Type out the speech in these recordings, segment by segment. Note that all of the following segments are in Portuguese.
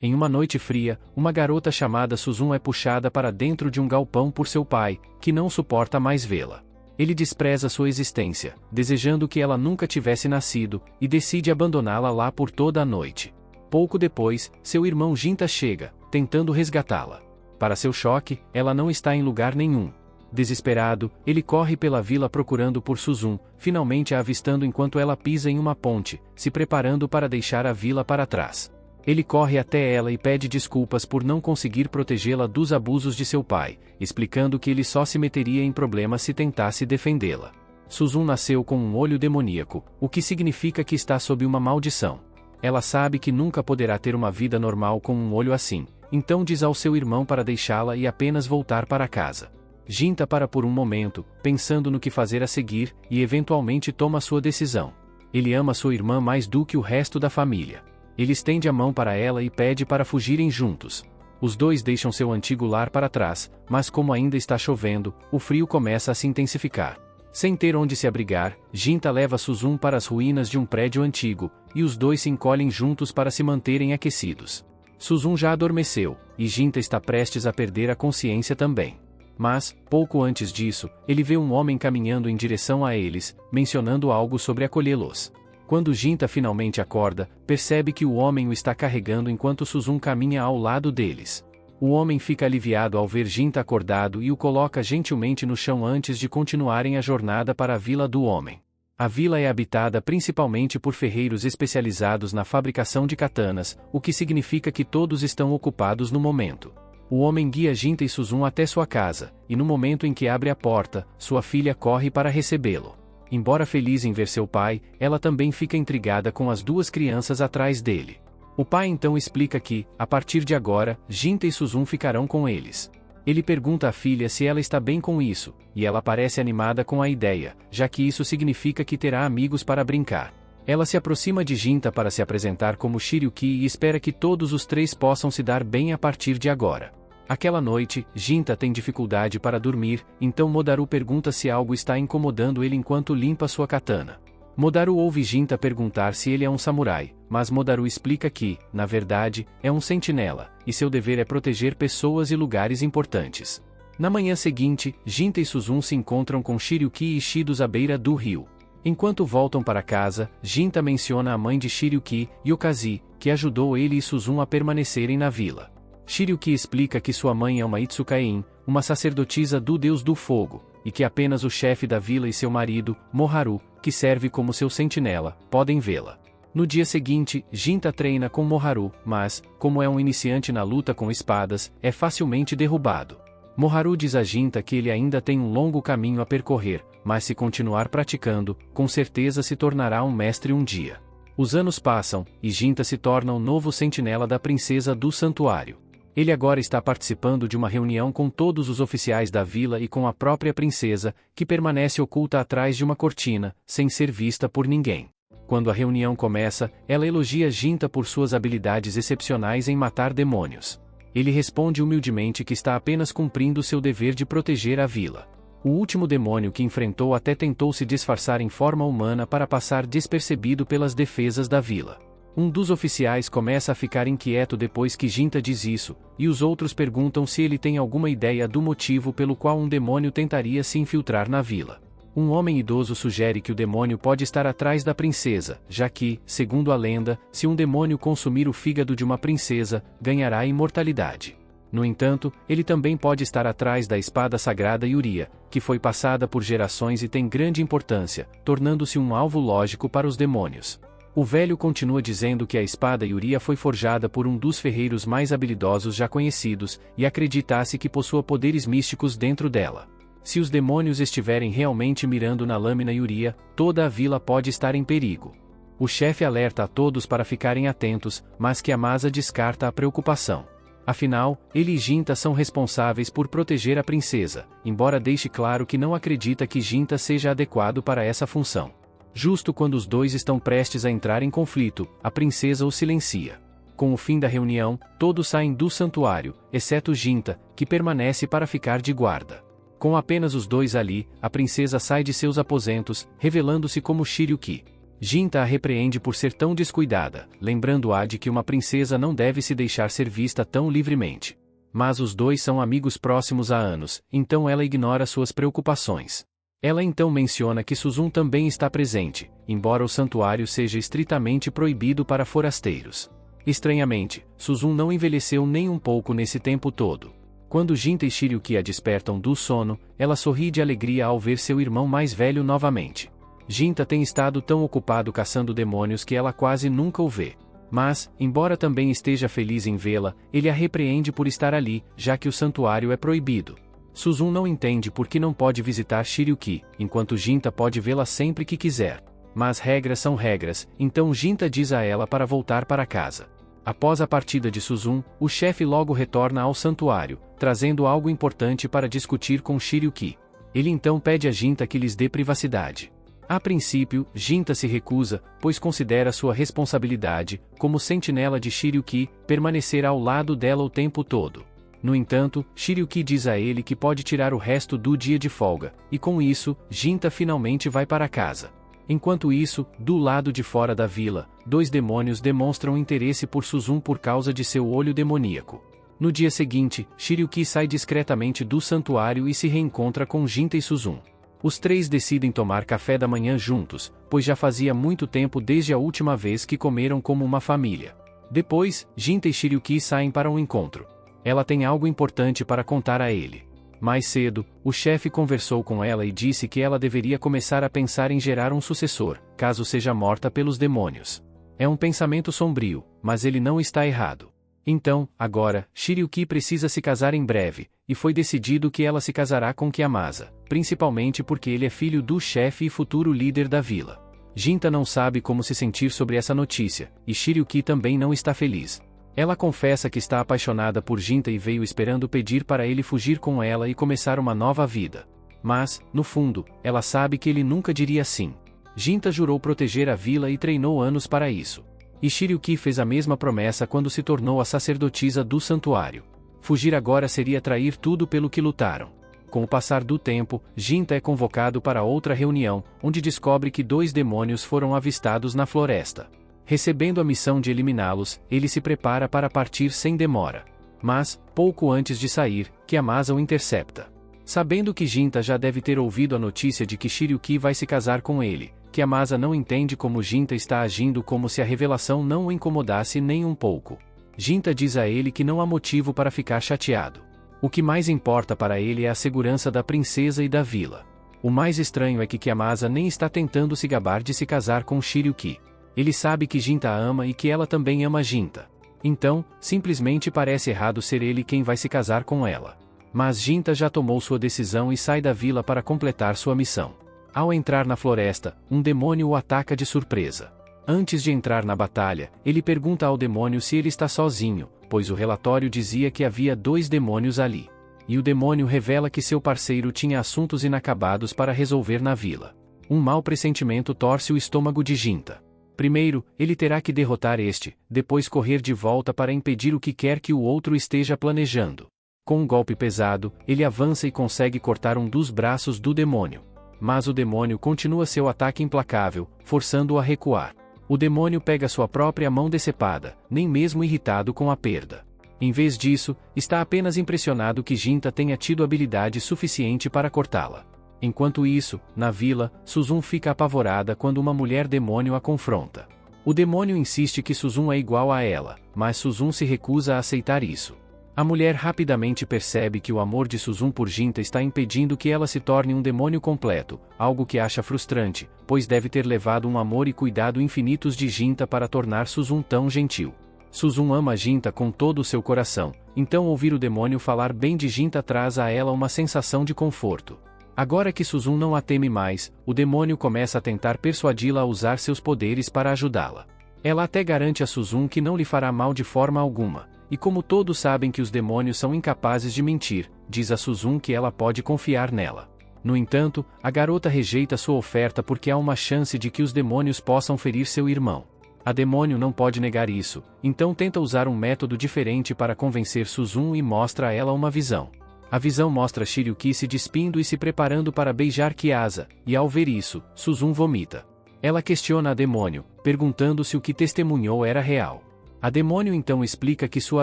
Em uma noite fria, uma garota chamada Suzum é puxada para dentro de um galpão por seu pai, que não suporta mais vê-la. Ele despreza sua existência, desejando que ela nunca tivesse nascido, e decide abandoná-la lá por toda a noite. Pouco depois, seu irmão Jinta chega, tentando resgatá-la. Para seu choque, ela não está em lugar nenhum. Desesperado, ele corre pela vila procurando por Suzum, finalmente a avistando enquanto ela pisa em uma ponte, se preparando para deixar a vila para trás. Ele corre até ela e pede desculpas por não conseguir protegê-la dos abusos de seu pai, explicando que ele só se meteria em problemas se tentasse defendê-la. Suzum nasceu com um olho demoníaco, o que significa que está sob uma maldição. Ela sabe que nunca poderá ter uma vida normal com um olho assim, então diz ao seu irmão para deixá-la e apenas voltar para casa. Jinta para por um momento, pensando no que fazer a seguir, e eventualmente toma sua decisão. Ele ama sua irmã mais do que o resto da família. Ele estende a mão para ela e pede para fugirem juntos. Os dois deixam seu antigo lar para trás, mas como ainda está chovendo, o frio começa a se intensificar. Sem ter onde se abrigar, Jinta leva Suzum para as ruínas de um prédio antigo, e os dois se encolhem juntos para se manterem aquecidos. Suzum já adormeceu, e Jinta está prestes a perder a consciência também. Mas, pouco antes disso, ele vê um homem caminhando em direção a eles, mencionando algo sobre acolhê-los. Quando Jinta finalmente acorda, percebe que o homem o está carregando enquanto Suzum caminha ao lado deles. O homem fica aliviado ao ver Jinta acordado e o coloca gentilmente no chão antes de continuarem a jornada para a vila do homem. A vila é habitada principalmente por ferreiros especializados na fabricação de katanas, o que significa que todos estão ocupados no momento. O homem guia Jinta e Suzum até sua casa, e no momento em que abre a porta, sua filha corre para recebê-lo. Embora feliz em ver seu pai, ela também fica intrigada com as duas crianças atrás dele. O pai então explica que, a partir de agora, Jinta e Suzum ficarão com eles. Ele pergunta à filha se ela está bem com isso, e ela parece animada com a ideia, já que isso significa que terá amigos para brincar. Ela se aproxima de Jinta para se apresentar como Shiryuki e espera que todos os três possam se dar bem a partir de agora. Aquela noite, Jinta tem dificuldade para dormir, então Modaru pergunta se algo está incomodando ele enquanto limpa sua katana. Modaru ouve Jinta perguntar se ele é um samurai, mas Modaru explica que, na verdade, é um sentinela, e seu dever é proteger pessoas e lugares importantes. Na manhã seguinte, Jinta e Suzum se encontram com Shiryuki e Shidos à beira do rio. Enquanto voltam para casa, Jinta menciona a mãe de Shiryuki, Yokazi, que ajudou ele e Suzum a permanecerem na vila. Shiryuki explica que sua mãe é uma Itsukain, uma sacerdotisa do deus do fogo, e que apenas o chefe da vila e seu marido, Moharu, que serve como seu sentinela, podem vê-la. No dia seguinte, Jinta treina com Moharu, mas, como é um iniciante na luta com espadas, é facilmente derrubado. Moharu diz a Jinta que ele ainda tem um longo caminho a percorrer, mas se continuar praticando, com certeza se tornará um mestre um dia. Os anos passam, e Jinta se torna o novo sentinela da princesa do santuário. Ele agora está participando de uma reunião com todos os oficiais da vila e com a própria princesa, que permanece oculta atrás de uma cortina, sem ser vista por ninguém. Quando a reunião começa, ela elogia Jinta por suas habilidades excepcionais em matar demônios. Ele responde humildemente que está apenas cumprindo seu dever de proteger a vila. O último demônio que enfrentou até tentou se disfarçar em forma humana para passar despercebido pelas defesas da vila. Um dos oficiais começa a ficar inquieto depois que Jinta diz isso, e os outros perguntam se ele tem alguma ideia do motivo pelo qual um demônio tentaria se infiltrar na vila. Um homem idoso sugere que o demônio pode estar atrás da princesa, já que, segundo a lenda, se um demônio consumir o fígado de uma princesa, ganhará imortalidade. No entanto, ele também pode estar atrás da espada sagrada Yuria, que foi passada por gerações e tem grande importância, tornando-se um alvo lógico para os demônios. O velho continua dizendo que a espada Yuria foi forjada por um dos ferreiros mais habilidosos já conhecidos, e acredita-se que possua poderes místicos dentro dela. Se os demônios estiverem realmente mirando na lâmina Yuria, toda a vila pode estar em perigo. O chefe alerta a todos para ficarem atentos, mas que Amasa descarta a preocupação. Afinal, ele e Jinta são responsáveis por proteger a princesa, embora deixe claro que não acredita que Jinta seja adequado para essa função. Justo quando os dois estão prestes a entrar em conflito, a princesa o silencia. Com o fim da reunião, todos saem do santuário, exceto Jinta, que permanece para ficar de guarda. Com apenas os dois ali, a princesa sai de seus aposentos, revelando-se como Shiryuki. Jinta a repreende por ser tão descuidada, lembrando-a de que uma princesa não deve se deixar ser vista tão livremente. Mas os dois são amigos próximos há anos, então ela ignora suas preocupações. Ela então menciona que Suzun também está presente, embora o santuário seja estritamente proibido para forasteiros. Estranhamente, Suzun não envelheceu nem um pouco nesse tempo todo. Quando Jinta e Shiryuki a despertam do sono, ela sorri de alegria ao ver seu irmão mais velho novamente. Jinta tem estado tão ocupado caçando demônios que ela quase nunca o vê. Mas, embora também esteja feliz em vê-la, ele a repreende por estar ali, já que o santuário é proibido. Suzun não entende por que não pode visitar Shiryuki, enquanto Jinta pode vê-la sempre que quiser. Mas regras são regras, então Jinta diz a ela para voltar para casa. Após a partida de Suzun, o chefe logo retorna ao santuário, trazendo algo importante para discutir com Shiryuki. Ele então pede a Jinta que lhes dê privacidade. A princípio, Jinta se recusa, pois considera sua responsabilidade, como sentinela de Shiryuki, permanecer ao lado dela o tempo todo. No entanto, Shiryuki diz a ele que pode tirar o resto do dia de folga, e com isso, Jinta finalmente vai para casa. Enquanto isso, do lado de fora da vila, dois demônios demonstram interesse por Suzun por causa de seu olho demoníaco. No dia seguinte, Shiryuki sai discretamente do santuário e se reencontra com Jinta e Suzun. Os três decidem tomar café da manhã juntos, pois já fazia muito tempo desde a última vez que comeram como uma família. Depois, Jinta e Shiryuki saem para um encontro. Ela tem algo importante para contar a ele. Mais cedo, o chefe conversou com ela e disse que ela deveria começar a pensar em gerar um sucessor, caso seja morta pelos demônios. É um pensamento sombrio, mas ele não está errado. Então, agora, Shiryuki precisa se casar em breve, e foi decidido que ela se casará com Kiamasa, principalmente porque ele é filho do chefe e futuro líder da vila. Jinta não sabe como se sentir sobre essa notícia, e Shiryuki também não está feliz. Ela confessa que está apaixonada por Jinta e veio esperando pedir para ele fugir com ela e começar uma nova vida. Mas, no fundo, ela sabe que ele nunca diria sim. Jinta jurou proteger a vila e treinou anos para isso. E Shiryuki fez a mesma promessa quando se tornou a sacerdotisa do santuário. Fugir agora seria trair tudo pelo que lutaram. Com o passar do tempo, Jinta é convocado para outra reunião, onde descobre que dois demônios foram avistados na floresta. Recebendo a missão de eliminá-los, ele se prepara para partir sem demora. Mas, pouco antes de sair, Kiamasa o intercepta. Sabendo que Jinta já deve ter ouvido a notícia de que Shiryuki vai se casar com ele, Kiamasa não entende como Jinta está agindo como se a revelação não o incomodasse nem um pouco. Jinta diz a ele que não há motivo para ficar chateado. O que mais importa para ele é a segurança da princesa e da vila. O mais estranho é que Kiamasa nem está tentando se gabar de se casar com Shiryuki. Ele sabe que Jinta a ama e que ela também ama Jinta. Então, simplesmente parece errado ser ele quem vai se casar com ela. Mas Jinta já tomou sua decisão e sai da vila para completar sua missão. Ao entrar na floresta, um demônio o ataca de surpresa. Antes de entrar na batalha, ele pergunta ao demônio se ele está sozinho, pois o relatório dizia que havia dois demônios ali. E o demônio revela que seu parceiro tinha assuntos inacabados para resolver na vila. Um mau pressentimento torce o estômago de Jinta. Primeiro, ele terá que derrotar este, depois correr de volta para impedir o que quer que o outro esteja planejando. Com um golpe pesado, ele avança e consegue cortar um dos braços do demônio. Mas o demônio continua seu ataque implacável, forçando-o a recuar. O demônio pega sua própria mão decepada, nem mesmo irritado com a perda. Em vez disso, está apenas impressionado que Jinta tenha tido habilidade suficiente para cortá-la. Enquanto isso, na vila, Suzun fica apavorada quando uma mulher demônio a confronta. O demônio insiste que Suzun é igual a ela, mas Suzun se recusa a aceitar isso. A mulher rapidamente percebe que o amor de Suzun por Jinta está impedindo que ela se torne um demônio completo, algo que acha frustrante, pois deve ter levado um amor e cuidado infinitos de Jinta para tornar Suzun tão gentil. Suzun ama Jinta com todo o seu coração, então ouvir o demônio falar bem de Jinta traz a ela uma sensação de conforto. Agora que Suzun não a teme mais, o demônio começa a tentar persuadi-la a usar seus poderes para ajudá-la. Ela até garante a Suzun que não lhe fará mal de forma alguma, e como todos sabem que os demônios são incapazes de mentir, diz a Suzun que ela pode confiar nela. No entanto, a garota rejeita sua oferta porque há uma chance de que os demônios possam ferir seu irmão. A demônio não pode negar isso, então tenta usar um método diferente para convencer Suzun e mostra a ela uma visão. A visão mostra Shiryuki se despindo e se preparando para beijar Kiasa, e ao ver isso, Suzun vomita. Ela questiona a demônio, perguntando se o que testemunhou era real. A demônio então explica que sua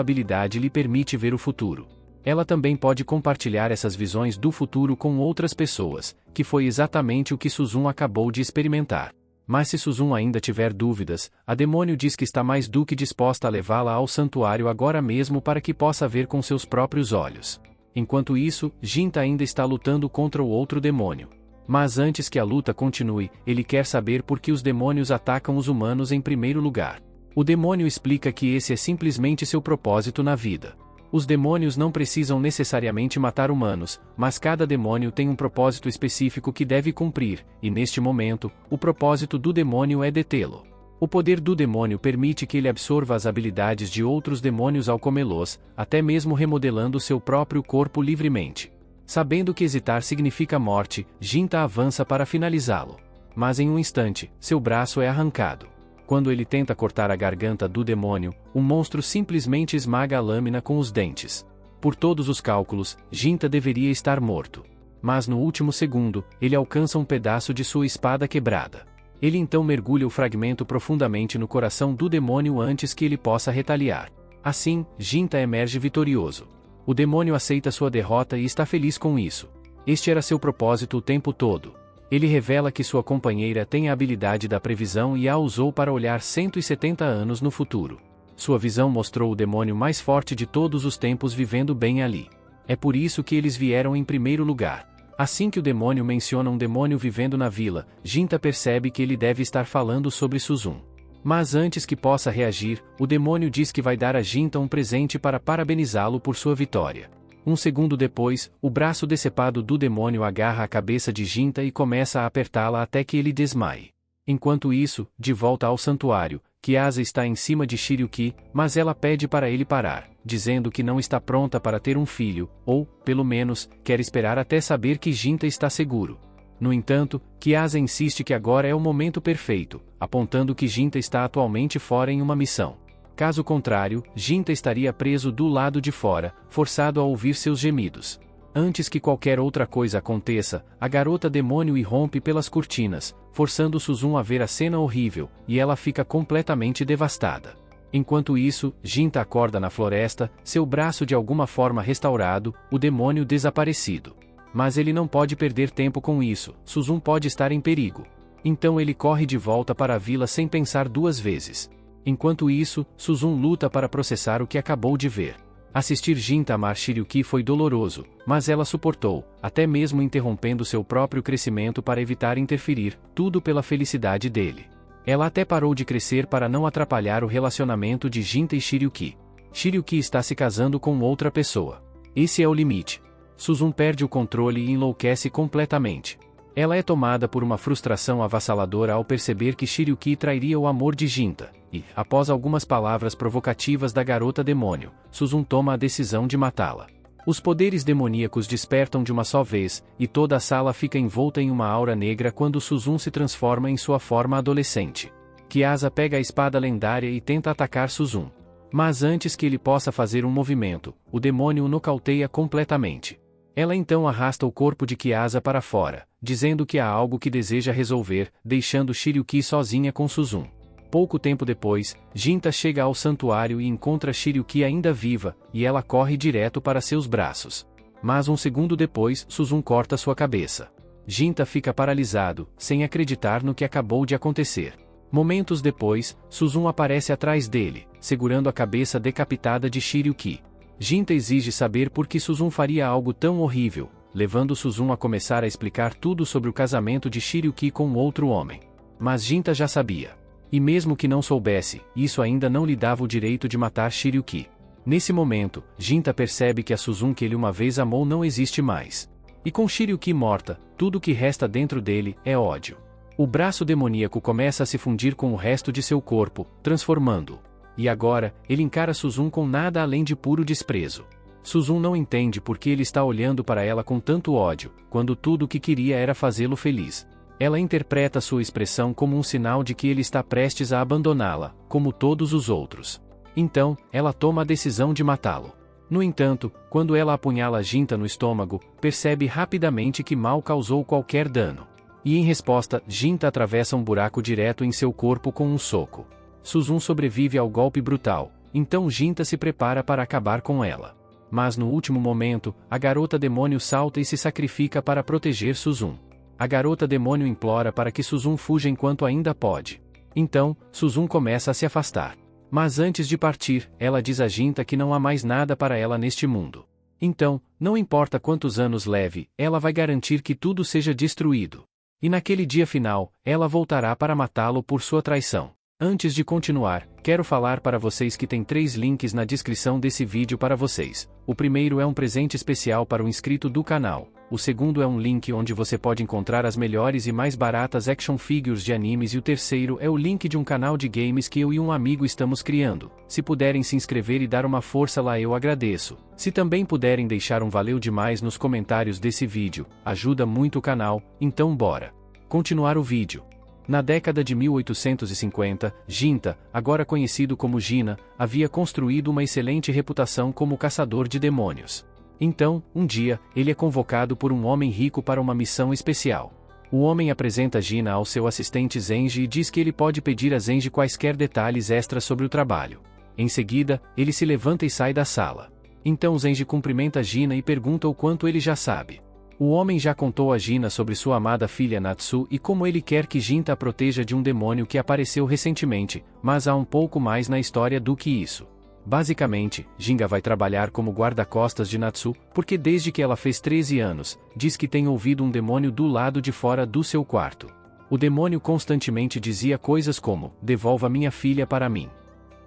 habilidade lhe permite ver o futuro. Ela também pode compartilhar essas visões do futuro com outras pessoas, que foi exatamente o que Suzum acabou de experimentar. Mas se Suzum ainda tiver dúvidas, a demônio diz que está mais do que disposta a levá-la ao santuário agora mesmo para que possa ver com seus próprios olhos. Enquanto isso, Jinta ainda está lutando contra o outro demônio. Mas antes que a luta continue, ele quer saber por que os demônios atacam os humanos em primeiro lugar. O demônio explica que esse é simplesmente seu propósito na vida. Os demônios não precisam necessariamente matar humanos, mas cada demônio tem um propósito específico que deve cumprir, e neste momento, o propósito do demônio é detê-lo. O poder do demônio permite que ele absorva as habilidades de outros demônios ao comê-los, até mesmo remodelando seu próprio corpo livremente. Sabendo que hesitar significa morte, Jinta avança para finalizá-lo. Mas em um instante, seu braço é arrancado. Quando ele tenta cortar a garganta do demônio, o monstro simplesmente esmaga a lâmina com os dentes. Por todos os cálculos, Jinta deveria estar morto. Mas no último segundo, ele alcança um pedaço de sua espada quebrada. Ele então mergulha o fragmento profundamente no coração do demônio antes que ele possa retaliar. Assim, Jinta emerge vitorioso. O demônio aceita sua derrota e está feliz com isso. Este era seu propósito o tempo todo. Ele revela que sua companheira tem a habilidade da previsão e a usou para olhar 170 anos no futuro. Sua visão mostrou o demônio mais forte de todos os tempos vivendo bem ali. É por isso que eles vieram em primeiro lugar. Assim que o demônio menciona um demônio vivendo na vila, Jinta percebe que ele deve estar falando sobre Suzum. Mas antes que possa reagir, o demônio diz que vai dar a Jinta um presente para parabenizá-lo por sua vitória. Um segundo depois, o braço decepado do demônio agarra a cabeça de Jinta e começa a apertá-la até que ele desmaie. Enquanto isso, de volta ao santuário, Kiasa está em cima de Shiryuki, mas ela pede para ele parar, dizendo que não está pronta para ter um filho, ou, pelo menos, quer esperar até saber que Jinta está seguro. No entanto, Kiasa insiste que agora é o momento perfeito, apontando que Jinta está atualmente fora em uma missão. Caso contrário, Jinta estaria preso do lado de fora, forçado a ouvir seus gemidos. Antes que qualquer outra coisa aconteça, a garota demônio irrompe pelas cortinas, forçando Suzum a ver a cena horrível, e ela fica completamente devastada. Enquanto isso, Jinta acorda na floresta, seu braço de alguma forma restaurado, o demônio desaparecido. Mas ele não pode perder tempo com isso, Suzum pode estar em perigo. Então ele corre de volta para a vila sem pensar duas vezes. Enquanto isso, Suzum luta para processar o que acabou de ver. Assistir Jinta amar Shiryuki foi doloroso, mas ela suportou, até mesmo interrompendo seu próprio crescimento para evitar interferir, tudo pela felicidade dele. Ela até parou de crescer para não atrapalhar o relacionamento de Jinta e Shiryuki. Shiryuki está se casando com outra pessoa. Esse é o limite. Suzum perde o controle e enlouquece completamente. Ela é tomada por uma frustração avassaladora ao perceber que Shiryuki trairia o amor de Jinta, e, após algumas palavras provocativas da garota demônio, Suzum toma a decisão de matá-la. Os poderes demoníacos despertam de uma só vez, e toda a sala fica envolta em uma aura negra quando Suzum se transforma em sua forma adolescente. Kiasa pega a espada lendária e tenta atacar Suzum. Mas antes que ele possa fazer um movimento, o demônio o nocauteia completamente. Ela então arrasta o corpo de Kiasa para fora, dizendo que há algo que deseja resolver, deixando Shiryuki sozinha com Suzum. Pouco tempo depois, Jinta chega ao santuário e encontra Shiryuki ainda viva, e ela corre direto para seus braços. Mas um segundo depois, Suzum corta sua cabeça. Jinta fica paralisado, sem acreditar no que acabou de acontecer. Momentos depois, Suzum aparece atrás dele, segurando a cabeça decapitada de Shiryuki. Jinta exige saber por que Suzum faria algo tão horrível, levando Suzum a começar a explicar tudo sobre o casamento de Shiryuki com outro homem. Mas Jinta já sabia. E mesmo que não soubesse, isso ainda não lhe dava o direito de matar Shiryuki. Nesse momento, Jinta percebe que a Suzum que ele uma vez amou não existe mais. E com Shiryuki morta, tudo que resta dentro dele é ódio. O braço demoníaco começa a se fundir com o resto de seu corpo, transformando-o. E agora, ele encara Suzum com nada além de puro desprezo. Suzum não entende por que ele está olhando para ela com tanto ódio, quando tudo o que queria era fazê-lo feliz. Ela interpreta sua expressão como um sinal de que ele está prestes a abandoná-la, como todos os outros. Então, ela toma a decisão de matá-lo. No entanto, quando ela apunhala Jinta no estômago, percebe rapidamente que mal causou qualquer dano. E em resposta, Jinta atravessa um buraco direto em seu corpo com um soco. Suzun sobrevive ao golpe brutal, então Jinta se prepara para acabar com ela. Mas no último momento, a garota demônio salta e se sacrifica para proteger Suzun. A garota demônio implora para que Suzun fuja enquanto ainda pode. Então, Suzun começa a se afastar. Mas antes de partir, ela diz a Jinta que não há mais nada para ela neste mundo. Então, não importa quantos anos leve, ela vai garantir que tudo seja destruído. E naquele dia final, ela voltará para matá-lo por sua traição. Antes de continuar, quero falar para vocês que tem 3 links na descrição desse vídeo para vocês. O primeiro é um presente especial para o inscrito do canal. O segundo é um link onde você pode encontrar as melhores e mais baratas action figures de animes e o terceiro é o link de um canal de games que eu e um amigo estamos criando. Se puderem se inscrever e dar uma força lá eu agradeço. Se também puderem deixar um valeu demais nos comentários desse vídeo, ajuda muito o canal, então bora continuar o vídeo. Na década de 1850, Jinta, agora conhecido como Gina, havia construído uma excelente reputação como caçador de demônios. Então, um dia, ele é convocado por um homem rico para uma missão especial. O homem apresenta Gina ao seu assistente Zenji e diz que ele pode pedir a Zenji quaisquer detalhes extras sobre o trabalho. Em seguida, ele se levanta e sai da sala. Então Zenji cumprimenta Gina e pergunta o quanto ele já sabe. O homem já contou a Gina sobre sua amada filha Natsu e como ele quer que Jinta a proteja de um demônio que apareceu recentemente, mas há um pouco mais na história do que isso. Basicamente, Jinga vai trabalhar como guarda-costas de Natsu, porque desde que ela fez 13 anos, diz que tem ouvido um demônio do lado de fora do seu quarto. O demônio constantemente dizia coisas como, devolva minha filha para mim.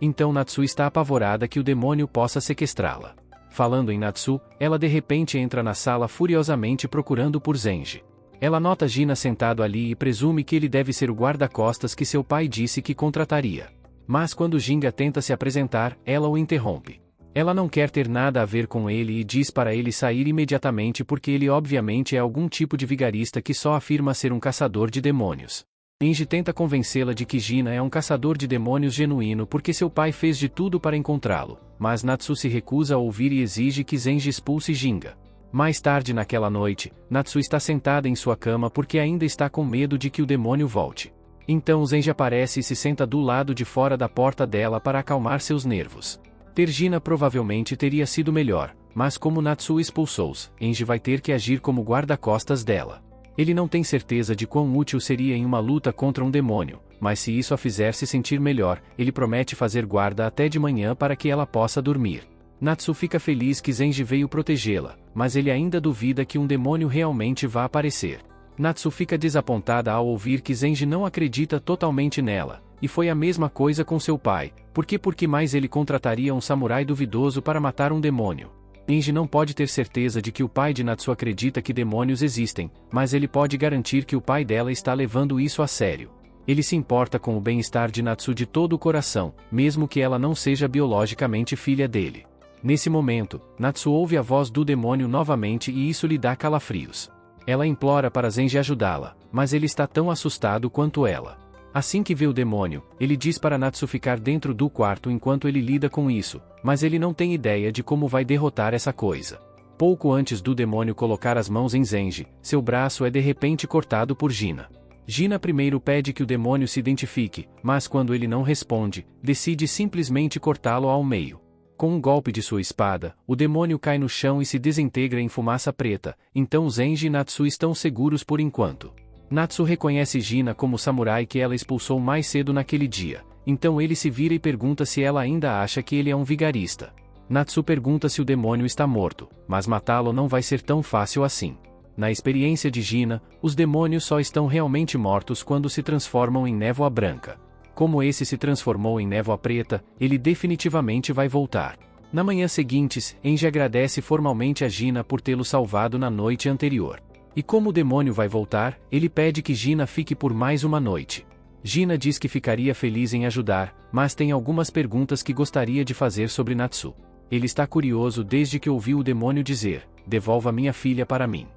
Então Natsu está apavorada que o demônio possa sequestrá-la. Falando em Natsu, ela de repente entra na sala furiosamente procurando por Zenji. Ela nota Gina sentado ali e presume que ele deve ser o guarda-costas que seu pai disse que contrataria. Mas quando Jinga tenta se apresentar, ela o interrompe. Ela não quer ter nada a ver com ele e diz para ele sair imediatamente porque ele obviamente é algum tipo de vigarista que só afirma ser um caçador de demônios. Zenji tenta convencê-la de que Gina é um caçador de demônios genuíno porque seu pai fez de tudo para encontrá-lo, mas Natsu se recusa a ouvir e exige que Zenji expulse Jinga. Mais tarde naquela noite, Natsu está sentada em sua cama porque ainda está com medo de que o demônio volte. Então Zenji aparece e se senta do lado de fora da porta dela para acalmar seus nervos. Ter Gina provavelmente teria sido melhor, mas como Natsu expulsou-os, Zenji vai ter que agir como guarda-costas dela. Ele não tem certeza de quão útil seria em uma luta contra um demônio, mas se isso a fizer se sentir melhor, ele promete fazer guarda até de manhã para que ela possa dormir. Natsu fica feliz que Zenji veio protegê-la, mas ele ainda duvida que um demônio realmente vá aparecer. Natsu fica desapontada ao ouvir que Zenji não acredita totalmente nela, e foi a mesma coisa com seu pai, porque mais ele contrataria um samurai duvidoso para matar um demônio. Zenji não pode ter certeza de que o pai de Natsu acredita que demônios existem, mas ele pode garantir que o pai dela está levando isso a sério. Ele se importa com o bem-estar de Natsu de todo o coração, mesmo que ela não seja biologicamente filha dele. Nesse momento, Natsu ouve a voz do demônio novamente e isso lhe dá calafrios. Ela implora para Zenji ajudá-la, mas ele está tão assustado quanto ela. Assim que vê o demônio, ele diz para Natsu ficar dentro do quarto enquanto ele lida com isso, mas ele não tem ideia de como vai derrotar essa coisa. Pouco antes do demônio colocar as mãos em Zenji, seu braço é de repente cortado por Gina. Gina primeiro pede que o demônio se identifique, mas quando ele não responde, decide simplesmente cortá-lo ao meio. Com um golpe de sua espada, o demônio cai no chão e se desintegra em fumaça preta, então Zenji e Natsu estão seguros por enquanto. Natsu reconhece Gina como o samurai que ela expulsou mais cedo naquele dia, então ele se vira e pergunta se ela ainda acha que ele é um vigarista. Natsu pergunta se o demônio está morto, mas matá-lo não vai ser tão fácil assim. Na experiência de Gina, os demônios só estão realmente mortos quando se transformam em névoa branca. Como esse se transformou em névoa preta, ele definitivamente vai voltar. Na manhã seguinte, Zenji agradece formalmente a Gina por tê-lo salvado na noite anterior. E como o demônio vai voltar, ele pede que Gina fique por mais uma noite. Gina diz que ficaria feliz em ajudar, mas tem algumas perguntas que gostaria de fazer sobre Natsu. Ele está curioso desde que ouviu o demônio dizer, devolva minha filha para mim.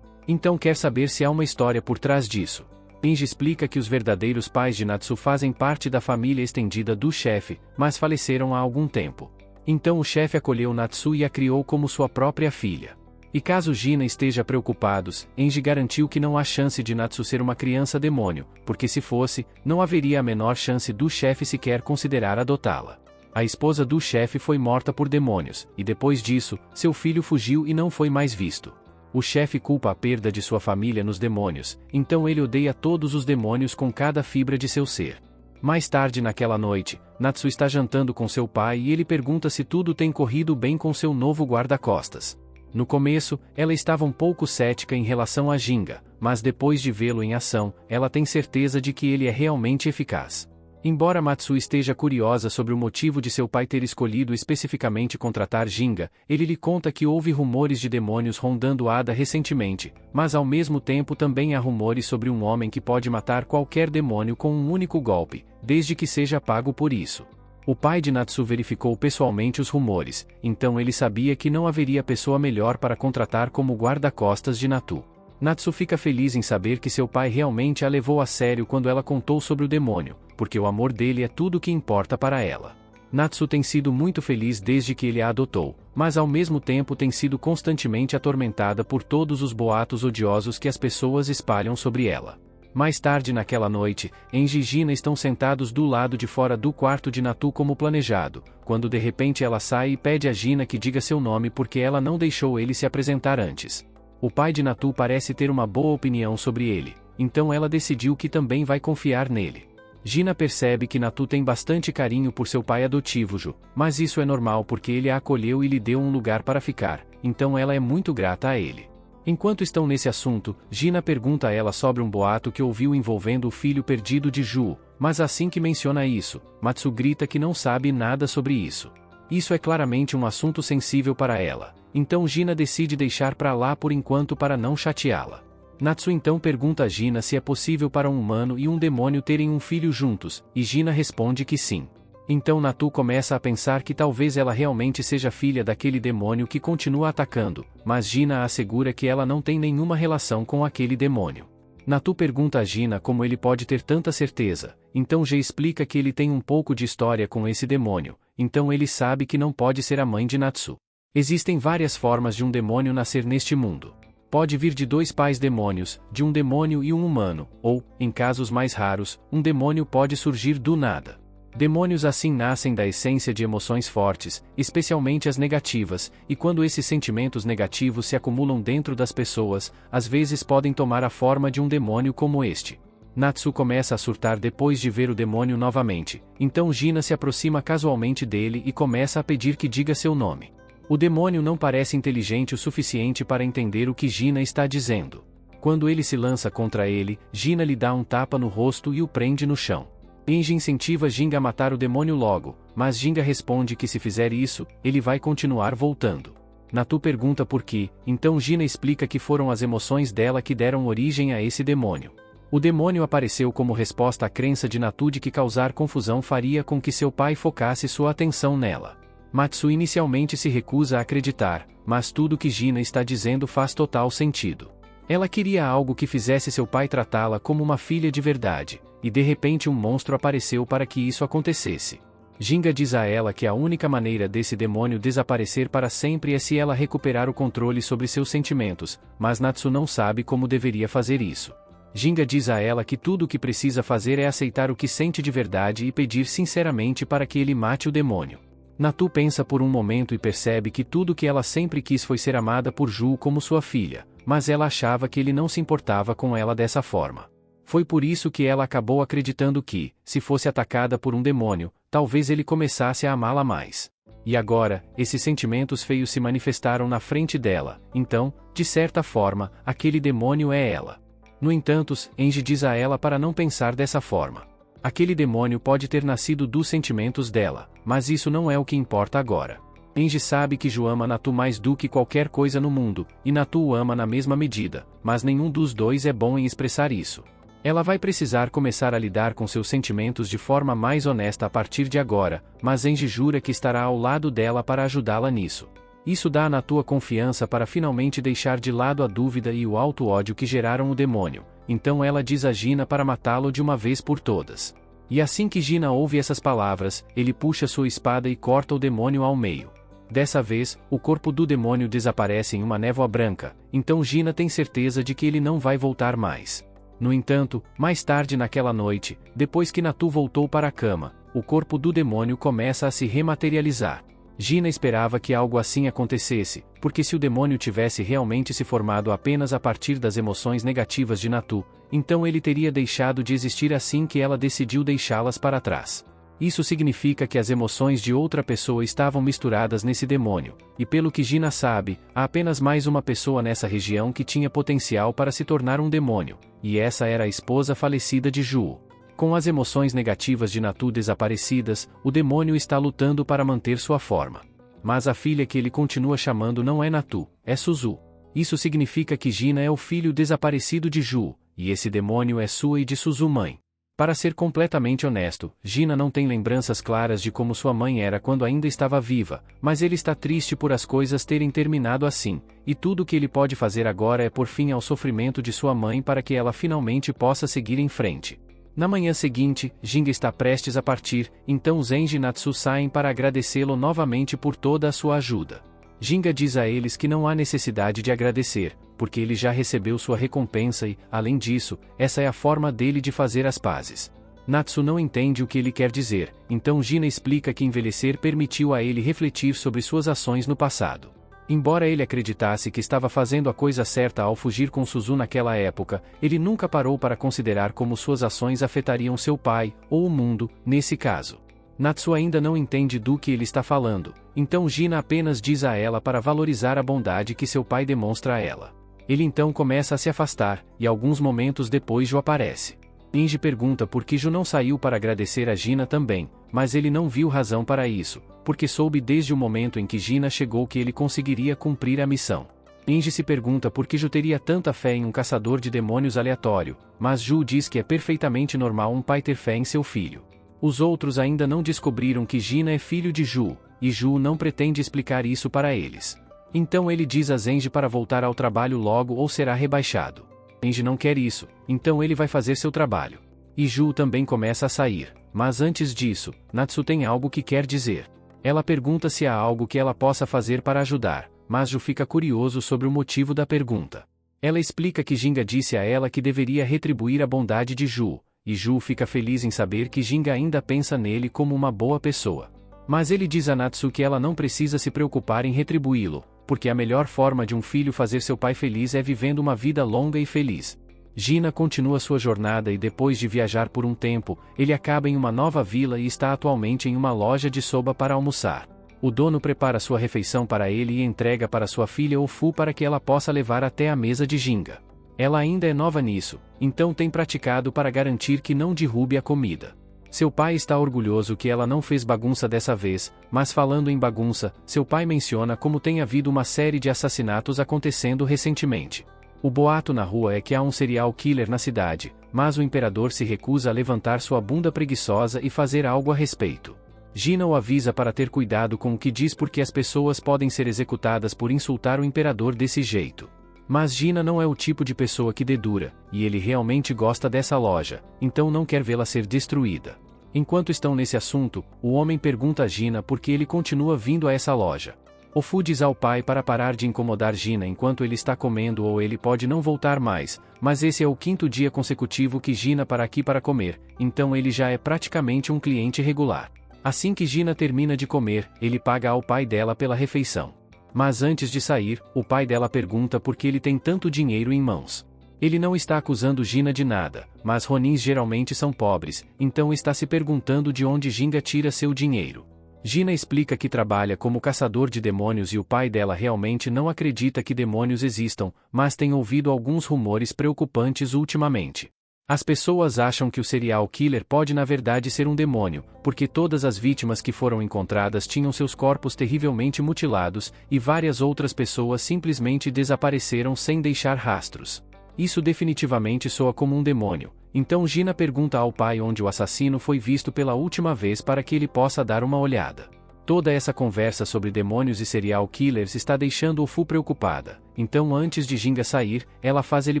Então quer saber se há uma história por trás disso. Zenji explica que os verdadeiros pais de Natsu fazem parte da família estendida do chefe, mas faleceram há algum tempo. Então o chefe acolheu Natsu e a criou como sua própria filha. E caso Gina esteja preocupados, Enji garantiu que não há chance de Natsu ser uma criança demônio, porque se fosse, não haveria a menor chance do chefe sequer considerar adotá-la. A esposa do chefe foi morta por demônios, e depois disso, seu filho fugiu e não foi mais visto. O chefe culpa a perda de sua família nos demônios, então ele odeia todos os demônios com cada fibra de seu ser. Mais tarde naquela noite, Natsu está jantando com seu pai e ele pergunta se tudo tem corrido bem com seu novo guarda-costas. No começo, ela estava um pouco cética em relação a Ginga, mas depois de vê-lo em ação, ela tem certeza de que ele é realmente eficaz. Embora Matsu esteja curiosa sobre o motivo de seu pai ter escolhido especificamente contratar Ginga, ele lhe conta que houve rumores de demônios rondando Ada recentemente, mas ao mesmo tempo também há rumores sobre um homem que pode matar qualquer demônio com um único golpe, desde que seja pago por isso. O pai de Natsu verificou pessoalmente os rumores, então ele sabia que não haveria pessoa melhor para contratar como guarda-costas de Natsu. Natsu fica feliz em saber que seu pai realmente a levou a sério quando ela contou sobre o demônio, porque o amor dele é tudo o que importa para ela. Natsu tem sido muito feliz desde que ele a adotou, mas ao mesmo tempo tem sido constantemente atormentada por todos os boatos odiosos que as pessoas espalham sobre ela. Mais tarde naquela noite, Enji e Gina estão sentados do lado de fora do quarto de Natsu como planejado, quando de repente ela sai e pede a Gina que diga seu nome porque ela não deixou ele se apresentar antes. O pai de Natsu parece ter uma boa opinião sobre ele, então ela decidiu que também vai confiar nele. Gina percebe que Natsu tem bastante carinho por seu pai adotivo Ju, mas isso é normal porque ele a acolheu e lhe deu um lugar para ficar, então ela é muito grata a ele. Enquanto estão nesse assunto, Gina pergunta a ela sobre um boato que ouviu envolvendo o filho perdido de Ju, mas assim que menciona isso, Matsu grita que não sabe nada sobre isso. Isso é claramente um assunto sensível para ela, então Gina decide deixar pra lá por enquanto para não chateá-la. Natsu então pergunta a Gina se é possível para um humano e um demônio terem um filho juntos, e Gina responde que sim. Então Natsu começa a pensar que talvez ela realmente seja filha daquele demônio que continua atacando, mas Gina assegura que ela não tem nenhuma relação com aquele demônio. Natsu pergunta a Gina como ele pode ter tanta certeza, então G explica que ele tem um pouco de história com esse demônio, então ele sabe que não pode ser a mãe de Natsu. Existem várias formas de um demônio nascer neste mundo. Pode vir de dois pais demônios, de um demônio e um humano, ou, em casos mais raros, um demônio pode surgir do nada. Demônios assim nascem da essência de emoções fortes, especialmente as negativas, e quando esses sentimentos negativos se acumulam dentro das pessoas, às vezes podem tomar a forma de um demônio como este. Natsu começa a surtar depois de ver o demônio novamente, então Gina se aproxima casualmente dele e começa a pedir que diga seu nome. O demônio não parece inteligente o suficiente para entender o que Gina está dizendo. Quando ele se lança contra ele, Gina lhe dá um tapa no rosto e o prende no chão. Enji incentiva Ginga a matar o demônio logo, mas Ginga responde que se fizer isso, ele vai continuar voltando. Natsu pergunta por quê, então Gina explica que foram as emoções dela que deram origem a esse demônio. O demônio apareceu como resposta à crença de Natsu de que causar confusão faria com que seu pai focasse sua atenção nela. Matsu inicialmente se recusa a acreditar, mas tudo que Gina está dizendo faz total sentido. Ela queria algo que fizesse seu pai tratá-la como uma filha de verdade, e de repente um monstro apareceu para que isso acontecesse. Ginga diz a ela que a única maneira desse demônio desaparecer para sempre é se ela recuperar o controle sobre seus sentimentos, mas Natsu não sabe como deveria fazer isso. Ginga diz a ela que tudo o que precisa fazer é aceitar o que sente de verdade e pedir sinceramente para que ele mate o demônio. Natsu pensa por um momento e percebe que tudo que ela sempre quis foi ser amada por Ju como sua filha, mas ela achava que ele não se importava com ela dessa forma. Foi por isso que ela acabou acreditando que, se fosse atacada por um demônio, talvez ele começasse a amá-la mais. E agora, esses sentimentos feios se manifestaram na frente dela, então, de certa forma, aquele demônio é ela. No entanto, Enji diz a ela para não pensar dessa forma. Aquele demônio pode ter nascido dos sentimentos dela, mas isso não é o que importa agora. Enji sabe que Ju ama Natsu mais do que qualquer coisa no mundo, e Natsu o ama na mesma medida, mas nenhum dos dois é bom em expressar isso. Ela vai precisar começar a lidar com seus sentimentos de forma mais honesta a partir de agora, mas Enji jura que estará ao lado dela para ajudá-la nisso. Isso dá a Natsu a confiança para finalmente deixar de lado a dúvida e o alto ódio que geraram o demônio, então ela diz a Gina para matá-lo de uma vez por todas. E assim que Gina ouve essas palavras, ele puxa sua espada e corta o demônio ao meio. Dessa vez, o corpo do demônio desaparece em uma névoa branca, então Gina tem certeza de que ele não vai voltar mais. No entanto, mais tarde naquela noite, depois que Natsu voltou para a cama, o corpo do demônio começa a se rematerializar. Gina esperava que algo assim acontecesse, porque se o demônio tivesse realmente se formado apenas a partir das emoções negativas de Natsu, então ele teria deixado de existir assim que ela decidiu deixá-las para trás. Isso significa que as emoções de outra pessoa estavam misturadas nesse demônio, e pelo que Gina sabe, há apenas mais uma pessoa nessa região que tinha potencial para se tornar um demônio, e essa era a esposa falecida de Ju. Com as emoções negativas de Natsu desaparecidas, o demônio está lutando para manter sua forma. Mas a filha que ele continua chamando não é Natsu, é Suzu. Isso significa que Gina é o filho desaparecido de Ju, e esse demônio é sua e de Suzu mãe. Para ser completamente honesto, Gina não tem lembranças claras de como sua mãe era quando ainda estava viva, mas ele está triste por as coisas terem terminado assim, e tudo o que ele pode fazer agora é pôr fim ao sofrimento de sua mãe para que ela finalmente possa seguir em frente. Na manhã seguinte, Ginga está prestes a partir, então Zenji e Natsu saem para agradecê-lo novamente por toda a sua ajuda. Ginga diz a eles que não há necessidade de agradecer, porque ele já recebeu sua recompensa e, além disso, essa é a forma dele de fazer as pazes. Natsu não entende o que ele quer dizer, então Gina explica que envelhecer permitiu a ele refletir sobre suas ações no passado. Embora ele acreditasse que estava fazendo a coisa certa ao fugir com Suzu naquela época, ele nunca parou para considerar como suas ações afetariam seu pai, ou o mundo, nesse caso. Natsu ainda não entende do que ele está falando, então Gina apenas diz a ela para valorizar a bondade que seu pai demonstra a ela. Ele então começa a se afastar, e alguns momentos depois Ju aparece. Inji pergunta por que Ju não saiu para agradecer a Gina também, mas ele não viu razão para isso, porque soube desde o momento em que Gina chegou que ele conseguiria cumprir a missão. Inji se pergunta por que Ju teria tanta fé em um caçador de demônios aleatório, mas Ju diz que é perfeitamente normal um pai ter fé em seu filho. Os outros ainda não descobriram que Gina é filho de Ju, e Ju não pretende explicar isso para eles. Então ele diz a Zenji para voltar ao trabalho logo ou será rebaixado. Zenji não quer isso, então ele vai fazer seu trabalho. E Ju também começa a sair, mas antes disso, Natsu tem algo que quer dizer. Ela pergunta se há algo que ela possa fazer para ajudar, mas Ju fica curioso sobre o motivo da pergunta. Ela explica que Ginga disse a ela que deveria retribuir a bondade de Ju, e Ju fica feliz em saber que Ginga ainda pensa nele como uma boa pessoa. Mas ele diz a Natsu que ela não precisa se preocupar em retribuí-lo, porque a melhor forma de um filho fazer seu pai feliz é vivendo uma vida longa e feliz. Gina continua sua jornada e depois de viajar por um tempo, ele acaba em uma nova vila e está atualmente em uma loja de soba para almoçar. O dono prepara sua refeição para ele e entrega para sua filha Ofu para que ela possa levar até a mesa de Ginga. Ela ainda é nova nisso, então tem praticado para garantir que não derrube a comida. Seu pai está orgulhoso que ela não fez bagunça dessa vez, mas falando em bagunça, seu pai menciona como tem havido uma série de assassinatos acontecendo recentemente. O boato na rua é que há um serial killer na cidade, mas o imperador se recusa a levantar sua bunda preguiçosa e fazer algo a respeito. Gina o avisa para ter cuidado com o que diz porque as pessoas podem ser executadas por insultar o imperador desse jeito. Mas Gina não é o tipo de pessoa que dedura, e ele realmente gosta dessa loja, então não quer vê-la ser destruída. Enquanto estão nesse assunto, o homem pergunta a Gina por que ele continua vindo a essa loja. Ofu diz ao pai para parar de incomodar Gina enquanto ele está comendo ou ele pode não voltar mais, mas esse é o 5º dia consecutivo que Gina para aqui para comer, então ele já é praticamente um cliente regular. Assim que Gina termina de comer, ele paga ao pai dela pela refeição. Mas antes de sair, o pai dela pergunta por que ele tem tanto dinheiro em mãos. Ele não está acusando Gina de nada, mas Ronins geralmente são pobres, então está se perguntando de onde Ginga tira seu dinheiro. Gina explica que trabalha como caçador de demônios e o pai dela realmente não acredita que demônios existam, mas tem ouvido alguns rumores preocupantes ultimamente. As pessoas acham que o serial killer pode na verdade ser um demônio, porque todas as vítimas que foram encontradas tinham seus corpos terrivelmente mutilados, e várias outras pessoas simplesmente desapareceram sem deixar rastros. Isso definitivamente soa como um demônio, então Gina pergunta ao pai onde o assassino foi visto pela última vez para que ele possa dar uma olhada. Toda essa conversa sobre demônios e serial killers está deixando Ofu preocupada, então antes de Ginga sair, ela faz ele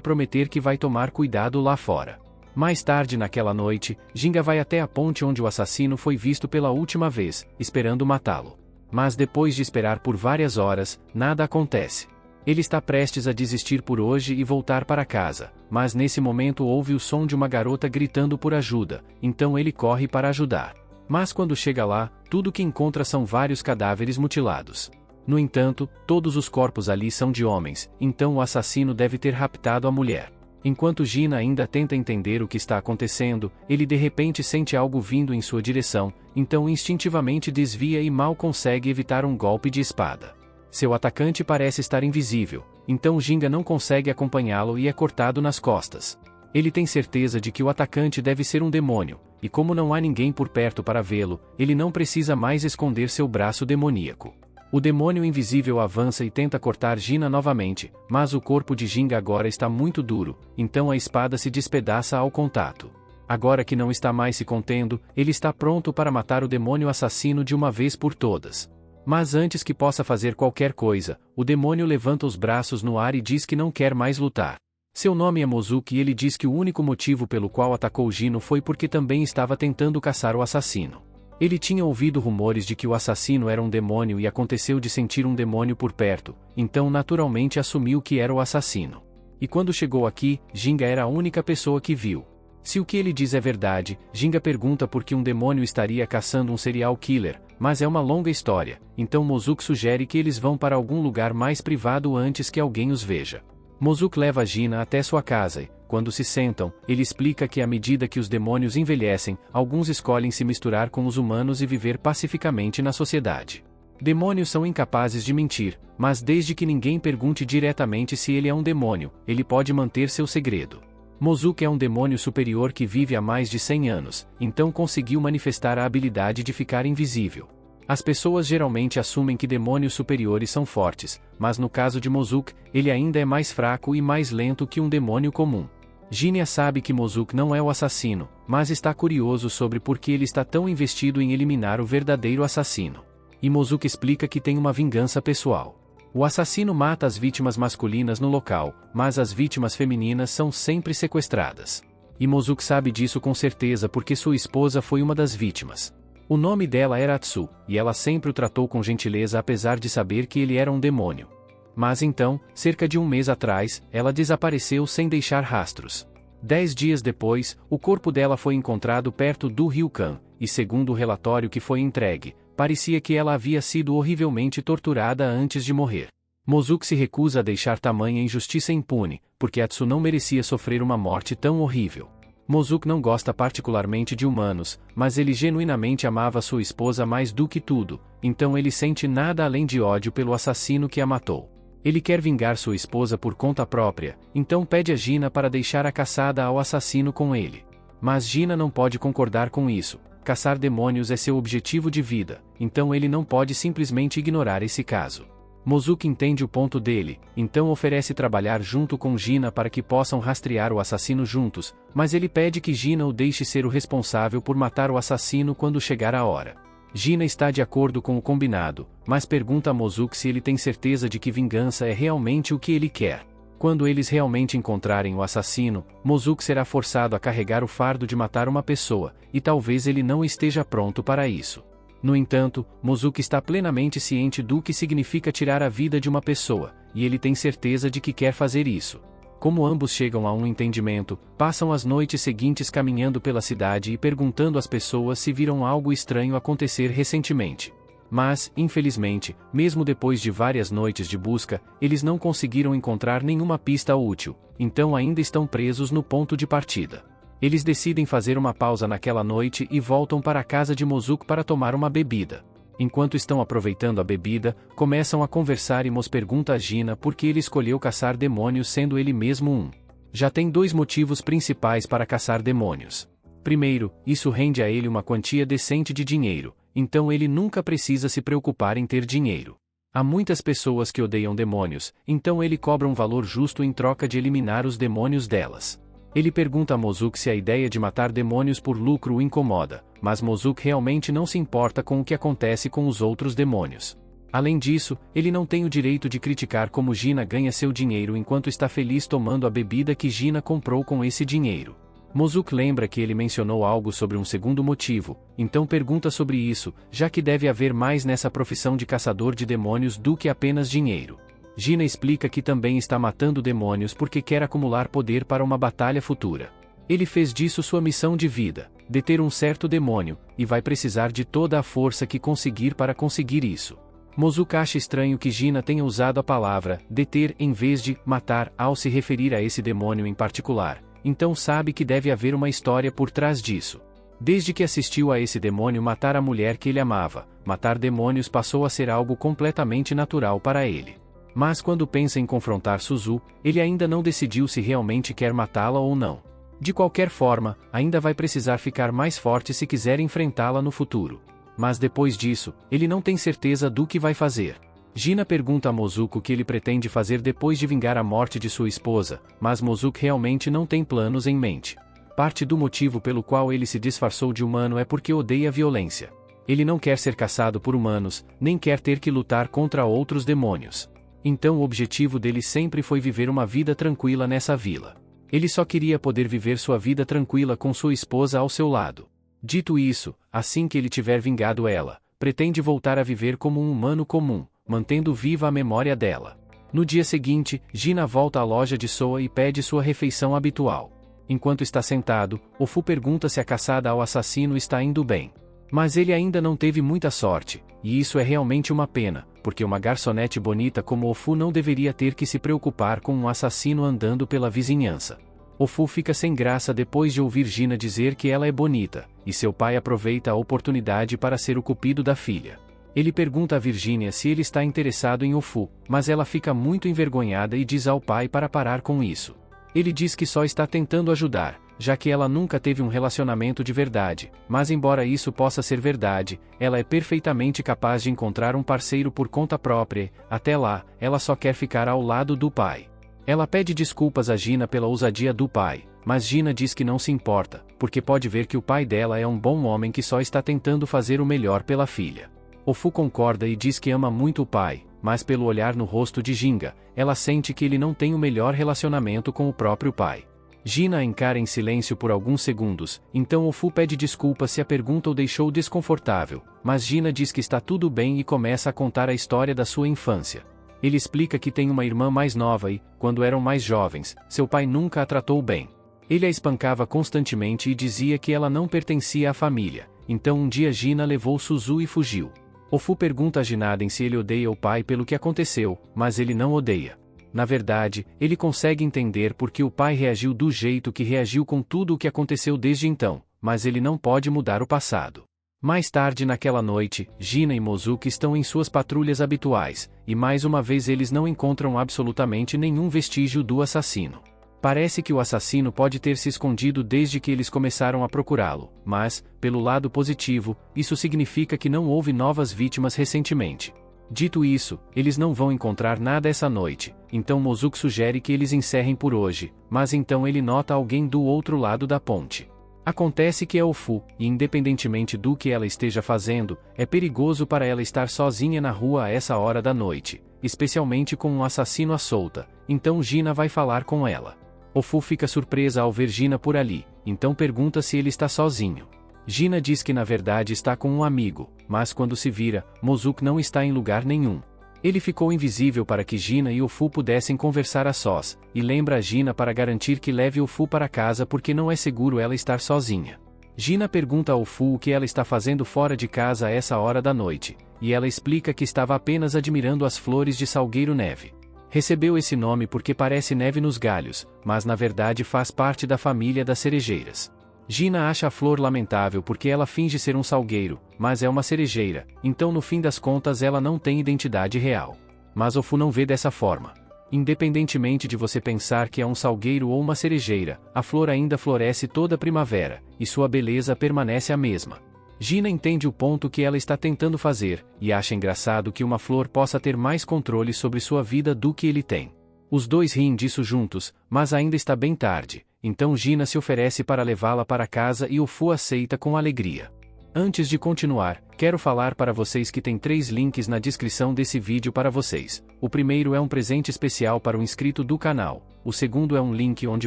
prometer que vai tomar cuidado lá fora. Mais tarde naquela noite, Ginga vai até a ponte onde o assassino foi visto pela última vez, esperando matá-lo. Mas depois de esperar por várias horas, nada acontece. Ele está prestes a desistir por hoje e voltar para casa, mas nesse momento ouve o som de uma garota gritando por ajuda, então ele corre para ajudar. Mas quando chega lá, tudo que encontra são vários cadáveres mutilados. No entanto, todos os corpos ali são de homens, então o assassino deve ter raptado a mulher. Enquanto Gina ainda tenta entender o que está acontecendo, ele de repente sente algo vindo em sua direção, então instintivamente desvia e mal consegue evitar um golpe de espada. Seu atacante parece estar invisível, então Ginga não consegue acompanhá-lo e é cortado nas costas. Ele tem certeza de que o atacante deve ser um demônio, e como não há ninguém por perto para vê-lo, ele não precisa mais esconder seu braço demoníaco. O demônio invisível avança e tenta cortar Gina novamente, mas o corpo de Ginga agora está muito duro, então a espada se despedaça ao contato. Agora que não está mais se contendo, ele está pronto para matar o demônio assassino de uma vez por todas. Mas antes que possa fazer qualquer coisa, o demônio levanta os braços no ar e diz que não quer mais lutar. Seu nome é Mozuki e ele diz que o único motivo pelo qual atacou Gino foi porque também estava tentando caçar o assassino. Ele tinha ouvido rumores de que o assassino era um demônio e aconteceu de sentir um demônio por perto, então naturalmente assumiu que era o assassino. E quando chegou aqui, Ginga era a única pessoa que viu. Se o que ele diz é verdade, Ginga pergunta por que um demônio estaria caçando um serial killer, mas é uma longa história, então Mozuki sugere que eles vão para algum lugar mais privado antes que alguém os veja. Mozuki leva Gina até sua casa e, quando se sentam, ele explica que à medida que os demônios envelhecem, alguns escolhem se misturar com os humanos e viver pacificamente na sociedade. Demônios são incapazes de mentir, mas desde que ninguém pergunte diretamente se ele é um demônio, ele pode manter seu segredo. Mozuki é um demônio superior que vive há mais de 100 anos, então conseguiu manifestar a habilidade de ficar invisível. As pessoas geralmente assumem que demônios superiores são fortes, mas no caso de Mozuki, ele ainda é mais fraco e mais lento que um demônio comum. Gina sabe que Mozuki não é o assassino, mas está curioso sobre por que ele está tão investido em eliminar o verdadeiro assassino. E Mozuki explica que tem uma vingança pessoal. O assassino mata as vítimas masculinas no local, mas as vítimas femininas são sempre sequestradas. E Mozuki sabe disso com certeza porque sua esposa foi uma das vítimas. O nome dela era Atsu, e ela sempre o tratou com gentileza apesar de saber que ele era um demônio. Mas então, cerca de um mês atrás, ela desapareceu sem deixar rastros. 10 dias depois, o corpo dela foi encontrado perto do rio Kan, e segundo o relatório que foi entregue, parecia que ela havia sido horrivelmente torturada antes de morrer. Mozuki se recusa a deixar tamanha injustiça impune, porque Atsu não merecia sofrer uma morte tão horrível. Mozuki não gosta particularmente de humanos, mas ele genuinamente amava sua esposa mais do que tudo, então ele sente nada além de ódio pelo assassino que a matou. Ele quer vingar sua esposa por conta própria, então pede a Gina para deixar a caçada ao assassino com ele. Mas Gina não pode concordar com isso. Caçar demônios é seu objetivo de vida, então ele não pode simplesmente ignorar esse caso. Mozuki entende o ponto dele, então oferece trabalhar junto com Gina para que possam rastrear o assassino juntos, mas ele pede que Gina o deixe ser o responsável por matar o assassino quando chegar a hora. Gina está de acordo com o combinado, mas pergunta a Mozuki se ele tem certeza de que vingança é realmente o que ele quer. Quando eles realmente encontrarem o assassino, Mozuki será forçado a carregar o fardo de matar uma pessoa, e talvez ele não esteja pronto para isso. No entanto, Mozuki está plenamente ciente do que significa tirar a vida de uma pessoa, e ele tem certeza de que quer fazer isso. Como ambos chegam a um entendimento, passam as noites seguintes caminhando pela cidade e perguntando às pessoas se viram algo estranho acontecer recentemente. Mas, infelizmente, mesmo depois de várias noites de busca, eles não conseguiram encontrar nenhuma pista útil, então ainda estão presos no ponto de partida. Eles decidem fazer uma pausa naquela noite e voltam para a casa de Mozuki para tomar uma bebida. Enquanto estão aproveitando a bebida, começam a conversar e Mos pergunta a Gina por que ele escolheu caçar demônios sendo ele mesmo um. Já tem 2 motivos principais para caçar demônios. Primeiro, isso rende a ele uma quantia decente de dinheiro, então ele nunca precisa se preocupar em ter dinheiro. Há muitas pessoas que odeiam demônios, então ele cobra um valor justo em troca de eliminar os demônios delas. Ele pergunta a Mozuki se a ideia de matar demônios por lucro o incomoda, mas Mozuki realmente não se importa com o que acontece com os outros demônios. Além disso, ele não tem o direito de criticar como Gina ganha seu dinheiro enquanto está feliz tomando a bebida que Gina comprou com esse dinheiro. Mozuki lembra que ele mencionou algo sobre um segundo motivo, então pergunta sobre isso, já que deve haver mais nessa profissão de caçador de demônios do que apenas dinheiro. Gina explica que também está matando demônios porque quer acumular poder para uma batalha futura. Ele fez disso sua missão de vida, deter um certo demônio, e vai precisar de toda a força que conseguir para conseguir isso. Mozuki acha estranho que Gina tenha usado a palavra deter em vez de matar ao se referir a esse demônio em particular, então sabe que deve haver uma história por trás disso. Desde que assistiu a esse demônio matar a mulher que ele amava, matar demônios passou a ser algo completamente natural para ele. Mas quando pensa em confrontar Suzu, ele ainda não decidiu se realmente quer matá-la ou não. De qualquer forma, ainda vai precisar ficar mais forte se quiser enfrentá-la no futuro. Mas depois disso, ele não tem certeza do que vai fazer. Gina pergunta a Mozuki o que ele pretende fazer depois de vingar a morte de sua esposa, mas Mozuki realmente não tem planos em mente. Parte do motivo pelo qual ele se disfarçou de humano é porque odeia violência. Ele não quer ser caçado por humanos, nem quer ter que lutar contra outros demônios. Então o objetivo dele sempre foi viver uma vida tranquila nessa vila. Ele só queria poder viver sua vida tranquila com sua esposa ao seu lado. Dito isso, assim que ele tiver vingado ela, pretende voltar a viver como um humano comum, mantendo viva a memória dela. No dia seguinte, Gina volta à loja de Soa e pede sua refeição habitual. Enquanto está sentado, Ofu pergunta se a caçada ao assassino está indo bem. Mas ele ainda não teve muita sorte, e isso é realmente uma pena, porque uma garçonete bonita como Ofu não deveria ter que se preocupar com um assassino andando pela vizinhança. Ofu fica sem graça depois de ouvir Gina dizer que ela é bonita, e seu pai aproveita a oportunidade para ser o cupido da filha. Ele pergunta a Virginia se ele está interessado em Ofu, mas ela fica muito envergonhada e diz ao pai para parar com isso. Ele diz que só está tentando ajudar, já que ela nunca teve um relacionamento de verdade, mas embora isso possa ser verdade, ela é perfeitamente capaz de encontrar um parceiro por conta própria e, até lá, ela só quer ficar ao lado do pai. Ela pede desculpas a Gina pela ousadia do pai, mas Gina diz que não se importa, porque pode ver que o pai dela é um bom homem que só está tentando fazer o melhor pela filha. Ofu concorda e diz que ama muito o pai, mas pelo olhar no rosto de Ginga, ela sente que ele não tem o melhor relacionamento com o próprio pai. Gina a encara em silêncio por alguns segundos, então Ofu pede desculpas se a pergunta o deixou desconfortável, mas Gina diz que está tudo bem e começa a contar a história da sua infância. Ele explica que tem uma irmã mais nova e, quando eram mais jovens, seu pai nunca a tratou bem. Ele a espancava constantemente e dizia que ela não pertencia à família, então um dia Gina levou Suzu e fugiu. Ofu pergunta a Jinaden se ele odeia o pai pelo que aconteceu, mas ele não odeia. Na verdade, ele consegue entender por que o pai reagiu do jeito que reagiu com tudo o que aconteceu desde então, mas ele não pode mudar o passado. Mais tarde naquela noite, Gina e Mozuki estão em suas patrulhas habituais, e mais uma vez eles não encontram absolutamente nenhum vestígio do assassino. Parece que o assassino pode ter se escondido desde que eles começaram a procurá-lo, mas, pelo lado positivo, isso significa que não houve novas vítimas recentemente. Dito isso, eles não vão encontrar nada essa noite, então Mozuki sugere que eles encerrem por hoje, mas então ele nota alguém do outro lado da ponte. Acontece que é Ofu, e independentemente do que ela esteja fazendo, é perigoso para ela estar sozinha na rua a essa hora da noite, especialmente com um assassino à solta, então Gina vai falar com ela. Ofu fica surpresa ao ver Gina por ali, então pergunta se ele está sozinho. Gina diz que na verdade está com um amigo, mas quando se vira, Mozuki não está em lugar nenhum. Ele ficou invisível para que Gina e Ofu pudessem conversar a sós, e lembra a Gina para garantir que leve Ofu para casa porque não é seguro ela estar sozinha. Gina pergunta a Ofu o que ela está fazendo fora de casa a essa hora da noite, e ela explica que estava apenas admirando as flores de salgueiro neve. Recebeu esse nome porque parece neve nos galhos, mas na verdade faz parte da família das cerejeiras. Gina acha a flor lamentável porque ela finge ser um salgueiro, mas é uma cerejeira, então no fim das contas ela não tem identidade real. Mas Ofu não vê dessa forma. Independentemente de você pensar que é um salgueiro ou uma cerejeira, a flor ainda floresce toda primavera, e sua beleza permanece a mesma. Gina entende o ponto que ela está tentando fazer, e acha engraçado que uma flor possa ter mais controle sobre sua vida do que ele tem. Os dois riem disso juntos, mas ainda está bem tarde, então Gina se oferece para levá-la para casa e Ofu aceita com alegria. Antes de continuar, quero falar para vocês que tem 3 links na descrição desse vídeo para vocês. O primeiro é um presente especial para o inscrito do canal. o segundo é um link onde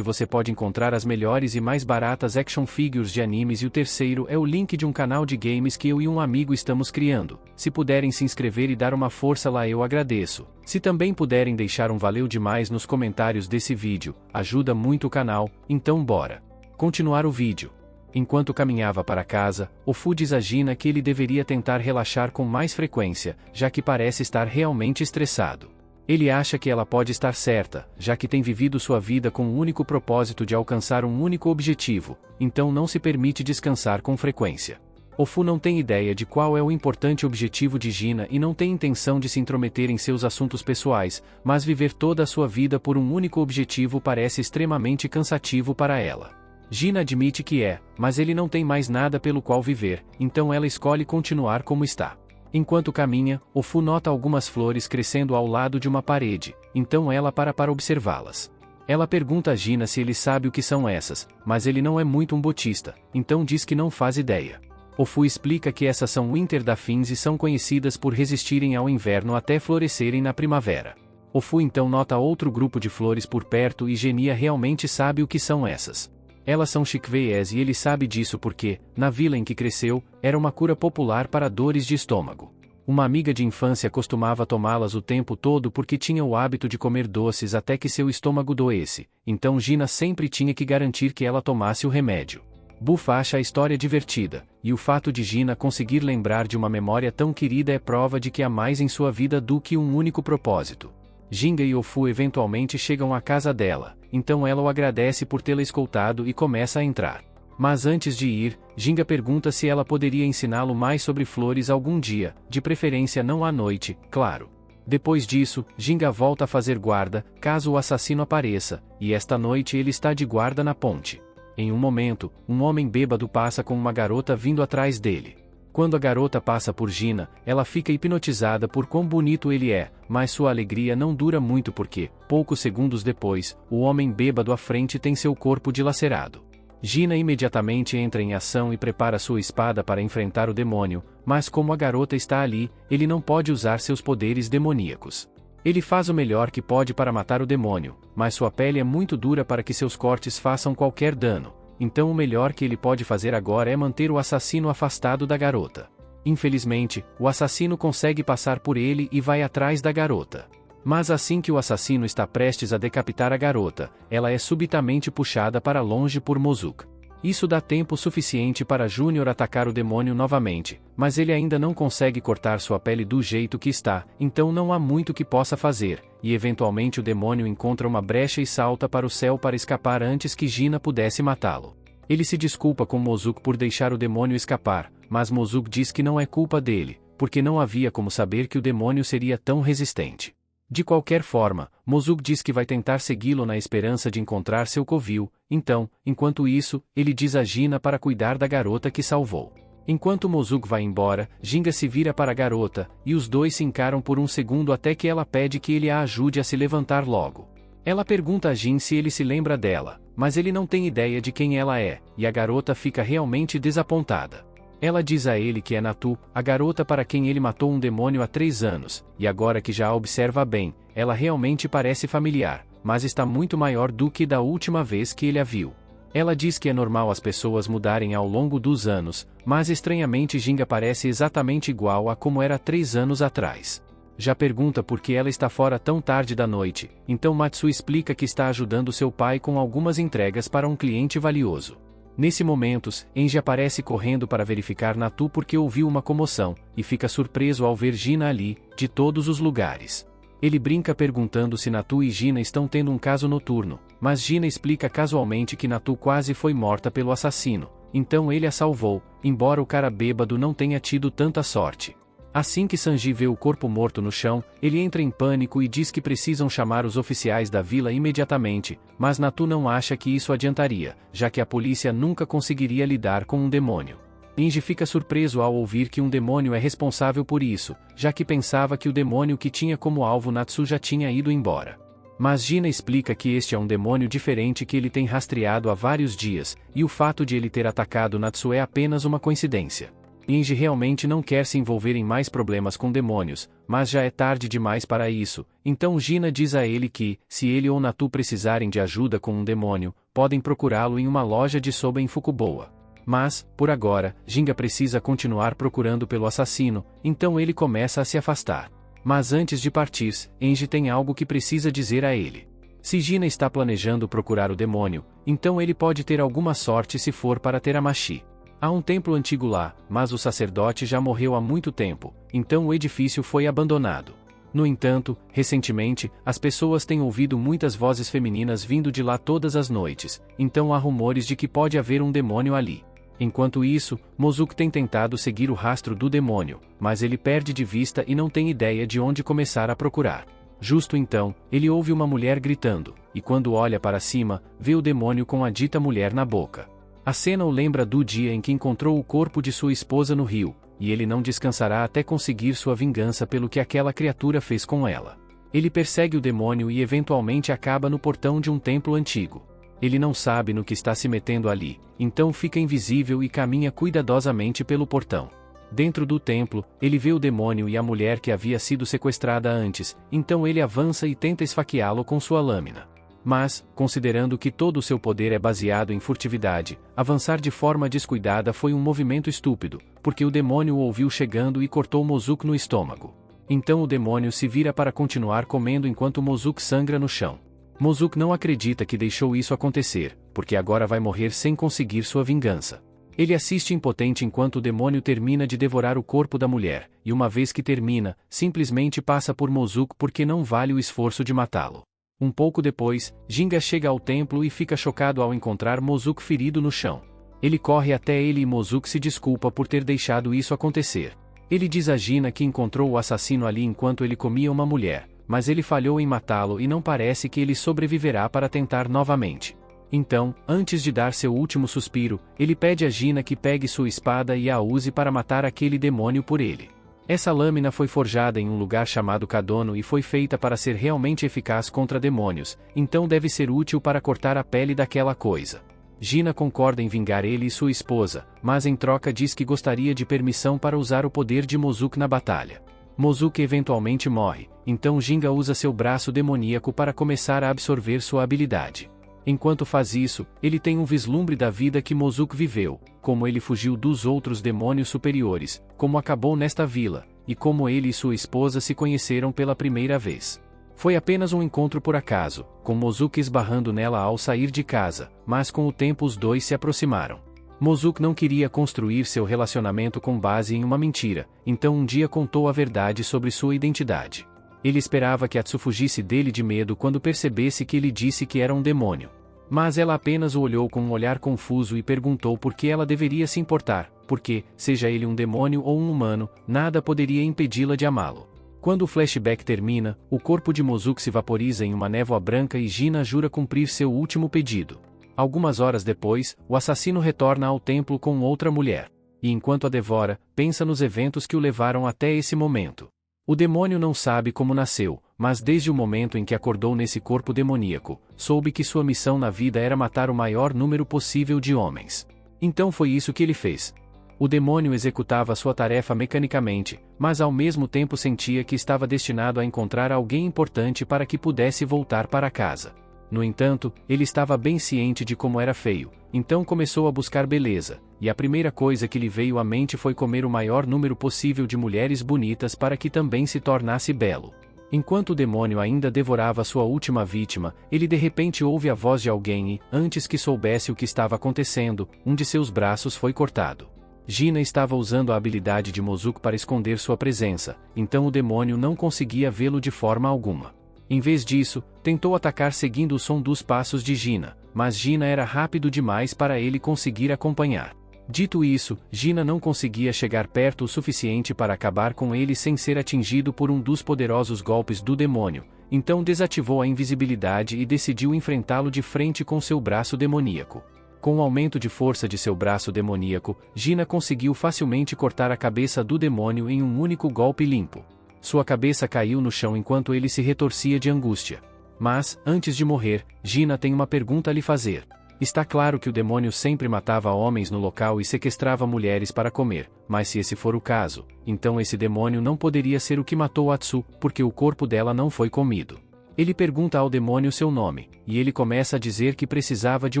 você pode encontrar as melhores e mais baratas action figures de animes e o terceiro é o link de um canal de games que eu e um amigo estamos criando. Se puderem se inscrever e dar uma força lá eu agradeço. Se também puderem deixar um valeu demais nos comentários desse vídeo, ajuda muito o canal, então bora continuar o vídeo. Enquanto caminhava para casa, Ofu diz a Gina que ele deveria tentar relaxar com mais frequência, já que parece estar realmente estressado. Ele acha que ela pode estar certa, já que tem vivido sua vida com o único propósito de alcançar um único objetivo, então não se permite descansar com frequência. Ofu não tem ideia de qual é o importante objetivo de Gina e não tem intenção de se intrometer em seus assuntos pessoais, mas viver toda a sua vida por um único objetivo parece extremamente cansativo para ela. Gina admite que é, mas ele não tem mais nada pelo qual viver, então ela escolhe continuar como está. Enquanto caminha, Ofu nota algumas flores crescendo ao lado de uma parede, então ela para observá-las. Ela pergunta a Gina se ele sabe o que são essas, mas ele não é muito um botista, então diz que não faz ideia. Ofu explica que essas são Winter Daffins e são conhecidas por resistirem ao inverno até florescerem na primavera. Ofu então nota outro grupo de flores por perto e Genia realmente sabe o que são essas. Elas são chickpeas e ele sabe disso porque, na vila em que cresceu, era uma cura popular para dores de estômago. Uma amiga de infância costumava tomá-las o tempo todo porque tinha o hábito de comer doces até que seu estômago doesse, então Gina sempre tinha que garantir que ela tomasse o remédio. Buff acha a história divertida, e o fato de Gina conseguir lembrar de uma memória tão querida é prova de que há mais em sua vida do que um único propósito. Ginga e Ofu eventualmente chegam à casa dela, então ela o agradece por tê-la escoltado e começa a entrar. Mas antes de ir, Ginga pergunta se ela poderia ensiná-lo mais sobre flores algum dia, de preferência não à noite, claro. Depois disso, Ginga volta a fazer guarda, caso o assassino apareça, e esta noite ele está de guarda na ponte. Em um momento, um homem bêbado passa com uma garota vindo atrás dele. Quando a garota passa por Gina, ela fica hipnotizada por quão bonito ele é, mas sua alegria não dura muito porque, poucos segundos depois, o homem bêbado à frente tem seu corpo dilacerado. Gina imediatamente entra em ação e prepara sua espada para enfrentar o demônio, mas como a garota está ali, ele não pode usar seus poderes demoníacos. Ele faz o melhor que pode para matar o demônio, mas sua pele é muito dura para que seus cortes façam qualquer dano. Então o melhor que ele pode fazer agora é manter o assassino afastado da garota. Infelizmente, o assassino consegue passar por ele e vai atrás da garota. Mas assim que o assassino está prestes a decapitar a garota, ela é subitamente puxada para longe por Mozuku. Isso dá tempo suficiente para Júnior atacar o demônio novamente, mas ele ainda não consegue cortar sua pele do jeito que está, então não há muito que possa fazer, e eventualmente o demônio encontra uma brecha e salta para o céu para escapar antes que Gina pudesse matá-lo. Ele se desculpa com Mozuku por deixar o demônio escapar, mas Mozuku diz que não é culpa dele, porque não havia como saber que o demônio seria tão resistente. De qualquer forma, Mozuku diz que vai tentar segui-lo na esperança de encontrar seu covil, então, enquanto isso, ele diz a Gina para cuidar da garota que salvou. Enquanto Mozuku vai embora, Ginga se vira para a garota, e os dois se encaram por um segundo até que ela pede que ele a ajude a se levantar logo. Ela pergunta a Jin se ele se lembra dela, mas ele não tem ideia de quem ela é, e a garota fica realmente desapontada. Ela diz a ele que é Natu, a garota para quem ele matou um demônio há 3 anos, e agora que já a observa bem, ela realmente parece familiar, mas está muito maior do que da última vez que ele a viu. Ela diz que é normal as pessoas mudarem ao longo dos anos, mas estranhamente Ginga parece exatamente igual a como era 3 anos atrás. Já pergunta por que ela está fora tão tarde da noite, então Matsu explica que está ajudando seu pai com algumas entregas para um cliente valioso. Nesse momento, Enji aparece correndo para verificar Natu porque ouviu uma comoção, e fica surpreso ao ver Gina ali, de todos os lugares. Ele brinca perguntando se Natu e Gina estão tendo um caso noturno, mas Gina explica casualmente que Natu quase foi morta pelo assassino, então ele a salvou, embora o cara bêbado não tenha tido tanta sorte. Assim que Sanji vê o corpo morto no chão, ele entra em pânico e diz que precisam chamar os oficiais da vila imediatamente, mas Natu não acha que isso adiantaria, já que a polícia nunca conseguiria lidar com um demônio. Enji fica surpreso ao ouvir que um demônio é responsável por isso, já que pensava que o demônio que tinha como alvo Natsu já tinha ido embora. Mas Gina explica que este é um demônio diferente que ele tem rastreado há vários dias, e o fato de ele ter atacado Natsu é apenas uma coincidência. Engie realmente não quer se envolver em mais problemas com demônios, mas já é tarde demais para isso, então Gina diz a ele que, se ele ou Natu precisarem de ajuda com um demônio, podem procurá-lo em uma loja de soba em Fukuboa. Mas, por agora, Ginga precisa continuar procurando pelo assassino, então ele começa a se afastar. Mas antes de partir, Engie tem algo que precisa dizer a ele. Se Gina está planejando procurar o demônio, então ele pode ter alguma sorte se for para Teramachi. Há um templo antigo lá, mas o sacerdote já morreu há muito tempo, então o edifício foi abandonado. No entanto, recentemente, as pessoas têm ouvido muitas vozes femininas vindo de lá todas as noites, então há rumores de que pode haver um demônio ali. Enquanto isso, Mozuki tem tentado seguir o rastro do demônio, mas ele perde de vista e não tem ideia de onde começar a procurar. Justo então, ele ouve uma mulher gritando, e quando olha para cima, vê o demônio com a dita mulher na boca. A cena o lembra do dia em que encontrou o corpo de sua esposa no rio, e ele não descansará até conseguir sua vingança pelo que aquela criatura fez com ela. Ele persegue o demônio e eventualmente acaba no portão de um templo antigo. Ele não sabe no que está se metendo ali, então fica invisível e caminha cuidadosamente pelo portão. Dentro do templo, ele vê o demônio e a mulher que havia sido sequestrada antes, então ele avança e tenta esfaqueá-lo com sua lâmina. Mas, considerando que todo o seu poder é baseado em furtividade, avançar de forma descuidada foi um movimento estúpido, porque o demônio o ouviu chegando e cortou Mozuki no estômago. Então o demônio se vira para continuar comendo enquanto Mozuki sangra no chão. Mozuki não acredita que deixou isso acontecer, porque agora vai morrer sem conseguir sua vingança. Ele assiste impotente enquanto o demônio termina de devorar o corpo da mulher, e uma vez que termina, simplesmente passa por Mozuki porque não vale o esforço de matá-lo. Um pouco depois, Ginga chega ao templo e fica chocado ao encontrar Mozuki ferido no chão. Ele corre até ele e Mozuki se desculpa por ter deixado isso acontecer. Ele diz a Gina que encontrou o assassino ali enquanto ele comia uma mulher, mas ele falhou em matá-lo e não parece que ele sobreviverá para tentar novamente. Então, antes de dar seu último suspiro, ele pede a Gina que pegue sua espada e a use para matar aquele demônio por ele. Essa lâmina foi forjada em um lugar chamado Kadono e foi feita para ser realmente eficaz contra demônios, então deve ser útil para cortar a pele daquela coisa. Gina concorda em vingar ele e sua esposa, mas em troca diz que gostaria de permissão para usar o poder de Mozuki na batalha. Mozuki eventualmente morre, então Ginga usa seu braço demoníaco para começar a absorver sua habilidade. Enquanto faz isso, ele tem um vislumbre da vida que Mozuki viveu, como ele fugiu dos outros demônios superiores, como acabou nesta vila, e como ele e sua esposa se conheceram pela primeira vez. Foi apenas um encontro por acaso, com Mozuki esbarrando nela ao sair de casa, mas com o tempo os dois se aproximaram. Mozuki não queria construir seu relacionamento com base em uma mentira, então um dia contou a verdade sobre sua identidade. Ele esperava que Atsu fugisse dele de medo quando percebesse que ele disse que era um demônio. Mas ela apenas o olhou com um olhar confuso e perguntou por que ela deveria se importar, porque, seja ele um demônio ou um humano, nada poderia impedi-la de amá-lo. Quando o flashback termina, o corpo de Mozuki se vaporiza em uma névoa branca e Gina jura cumprir seu último pedido. Algumas horas depois, o assassino retorna ao templo com outra mulher. E enquanto a devora, pensa nos eventos que o levaram até esse momento. O demônio não sabe como nasceu, mas desde o momento em que acordou nesse corpo demoníaco, soube que sua missão na vida era matar o maior número possível de homens. Então foi isso que ele fez. O demônio executava sua tarefa mecanicamente, mas ao mesmo tempo sentia que estava destinado a encontrar alguém importante para que pudesse voltar para casa. No entanto, ele estava bem ciente de como era feio, então começou a buscar beleza, e a primeira coisa que lhe veio à mente foi comer o maior número possível de mulheres bonitas para que também se tornasse belo. Enquanto o demônio ainda devorava sua última vítima, ele de repente ouve a voz de alguém e, antes que soubesse o que estava acontecendo, um de seus braços foi cortado. Gina estava usando a habilidade de Mozuki para esconder sua presença, então o demônio não conseguia vê-lo de forma alguma. Em vez disso, tentou atacar seguindo o som dos passos de Gina, mas Gina era rápido demais para ele conseguir acompanhar. Dito isso, Gina não conseguia chegar perto o suficiente para acabar com ele sem ser atingido por um dos poderosos golpes do demônio, então desativou a invisibilidade e decidiu enfrentá-lo de frente com seu braço demoníaco. Com o aumento de força de seu braço demoníaco, Gina conseguiu facilmente cortar a cabeça do demônio em um único golpe limpo. Sua cabeça caiu no chão enquanto ele se retorcia de angústia. Mas, antes de morrer, Gina tem uma pergunta a lhe fazer. Está claro que o demônio sempre matava homens no local e sequestrava mulheres para comer, mas se esse for o caso, então esse demônio não poderia ser o que matou Atsu, porque o corpo dela não foi comido. Ele pergunta ao demônio seu nome, e ele começa a dizer que precisava de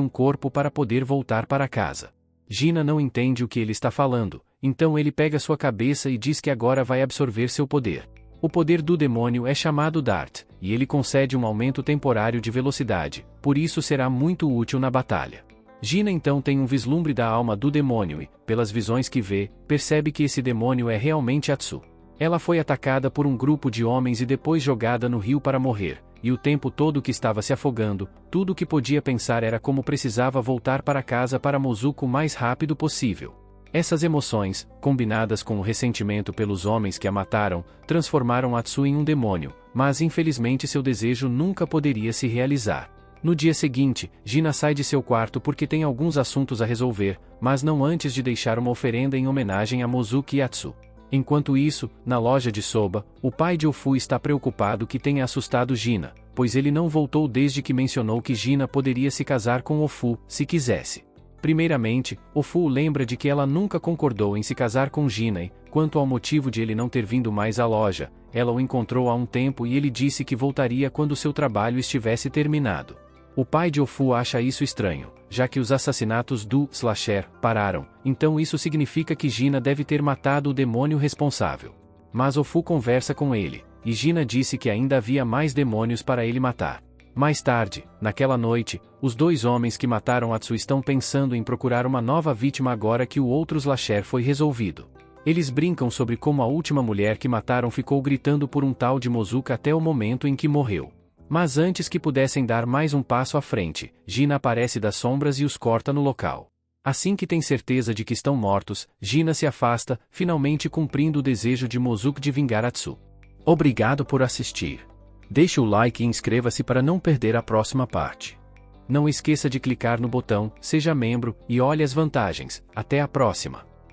um corpo para poder voltar para casa. Gina não entende o que ele está falando, então ele pega sua cabeça e diz que agora vai absorver seu poder. O poder do demônio é chamado Dart, e ele concede um aumento temporário de velocidade, por isso será muito útil na batalha. Gina então tem um vislumbre da alma do demônio e, pelas visões que vê, percebe que esse demônio é realmente Atsu. Ela foi atacada por um grupo de homens e depois jogada no rio para morrer, e o tempo todo que estava se afogando, tudo o que podia pensar era como precisava voltar para casa para Mozuku o mais rápido possível. Essas emoções, combinadas com o ressentimento pelos homens que a mataram, transformaram Atsu em um demônio, mas infelizmente seu desejo nunca poderia se realizar. No dia seguinte, Gina sai de seu quarto porque tem alguns assuntos a resolver, mas não antes de deixar uma oferenda em homenagem a Mozuki e Atsu. Enquanto isso, na loja de Soba, o pai de Ofu está preocupado que tenha assustado Gina, pois ele não voltou desde que mencionou que Gina poderia se casar com Ofu, se quisesse. Primeiramente, Ofu lembra de que ela nunca concordou em se casar com Gina e, quanto ao motivo de ele não ter vindo mais à loja, ela o encontrou há um tempo e ele disse que voltaria quando seu trabalho estivesse terminado. O pai de Ofu acha isso estranho, já que os assassinatos do slasher pararam, então isso significa que Gina deve ter matado o demônio responsável. Mas Ofu conversa com ele, e Gina disse que ainda havia mais demônios para ele matar. Mais tarde, naquela noite, os dois homens que mataram Atsu estão pensando em procurar uma nova vítima agora que o outro slasher foi resolvido. Eles brincam sobre como a última mulher que mataram ficou gritando por um tal de Mozuka até o momento em que morreu. Mas antes que pudessem dar mais um passo à frente, Gina aparece das sombras e os corta no local. Assim que tem certeza de que estão mortos, Gina se afasta, finalmente cumprindo o desejo de Mozuki de vingar Atsu. Obrigado por assistir. Deixe o like e inscreva-se para não perder a próxima parte. Não esqueça de clicar no botão Seja Membro e olhe as vantagens. Até a próxima!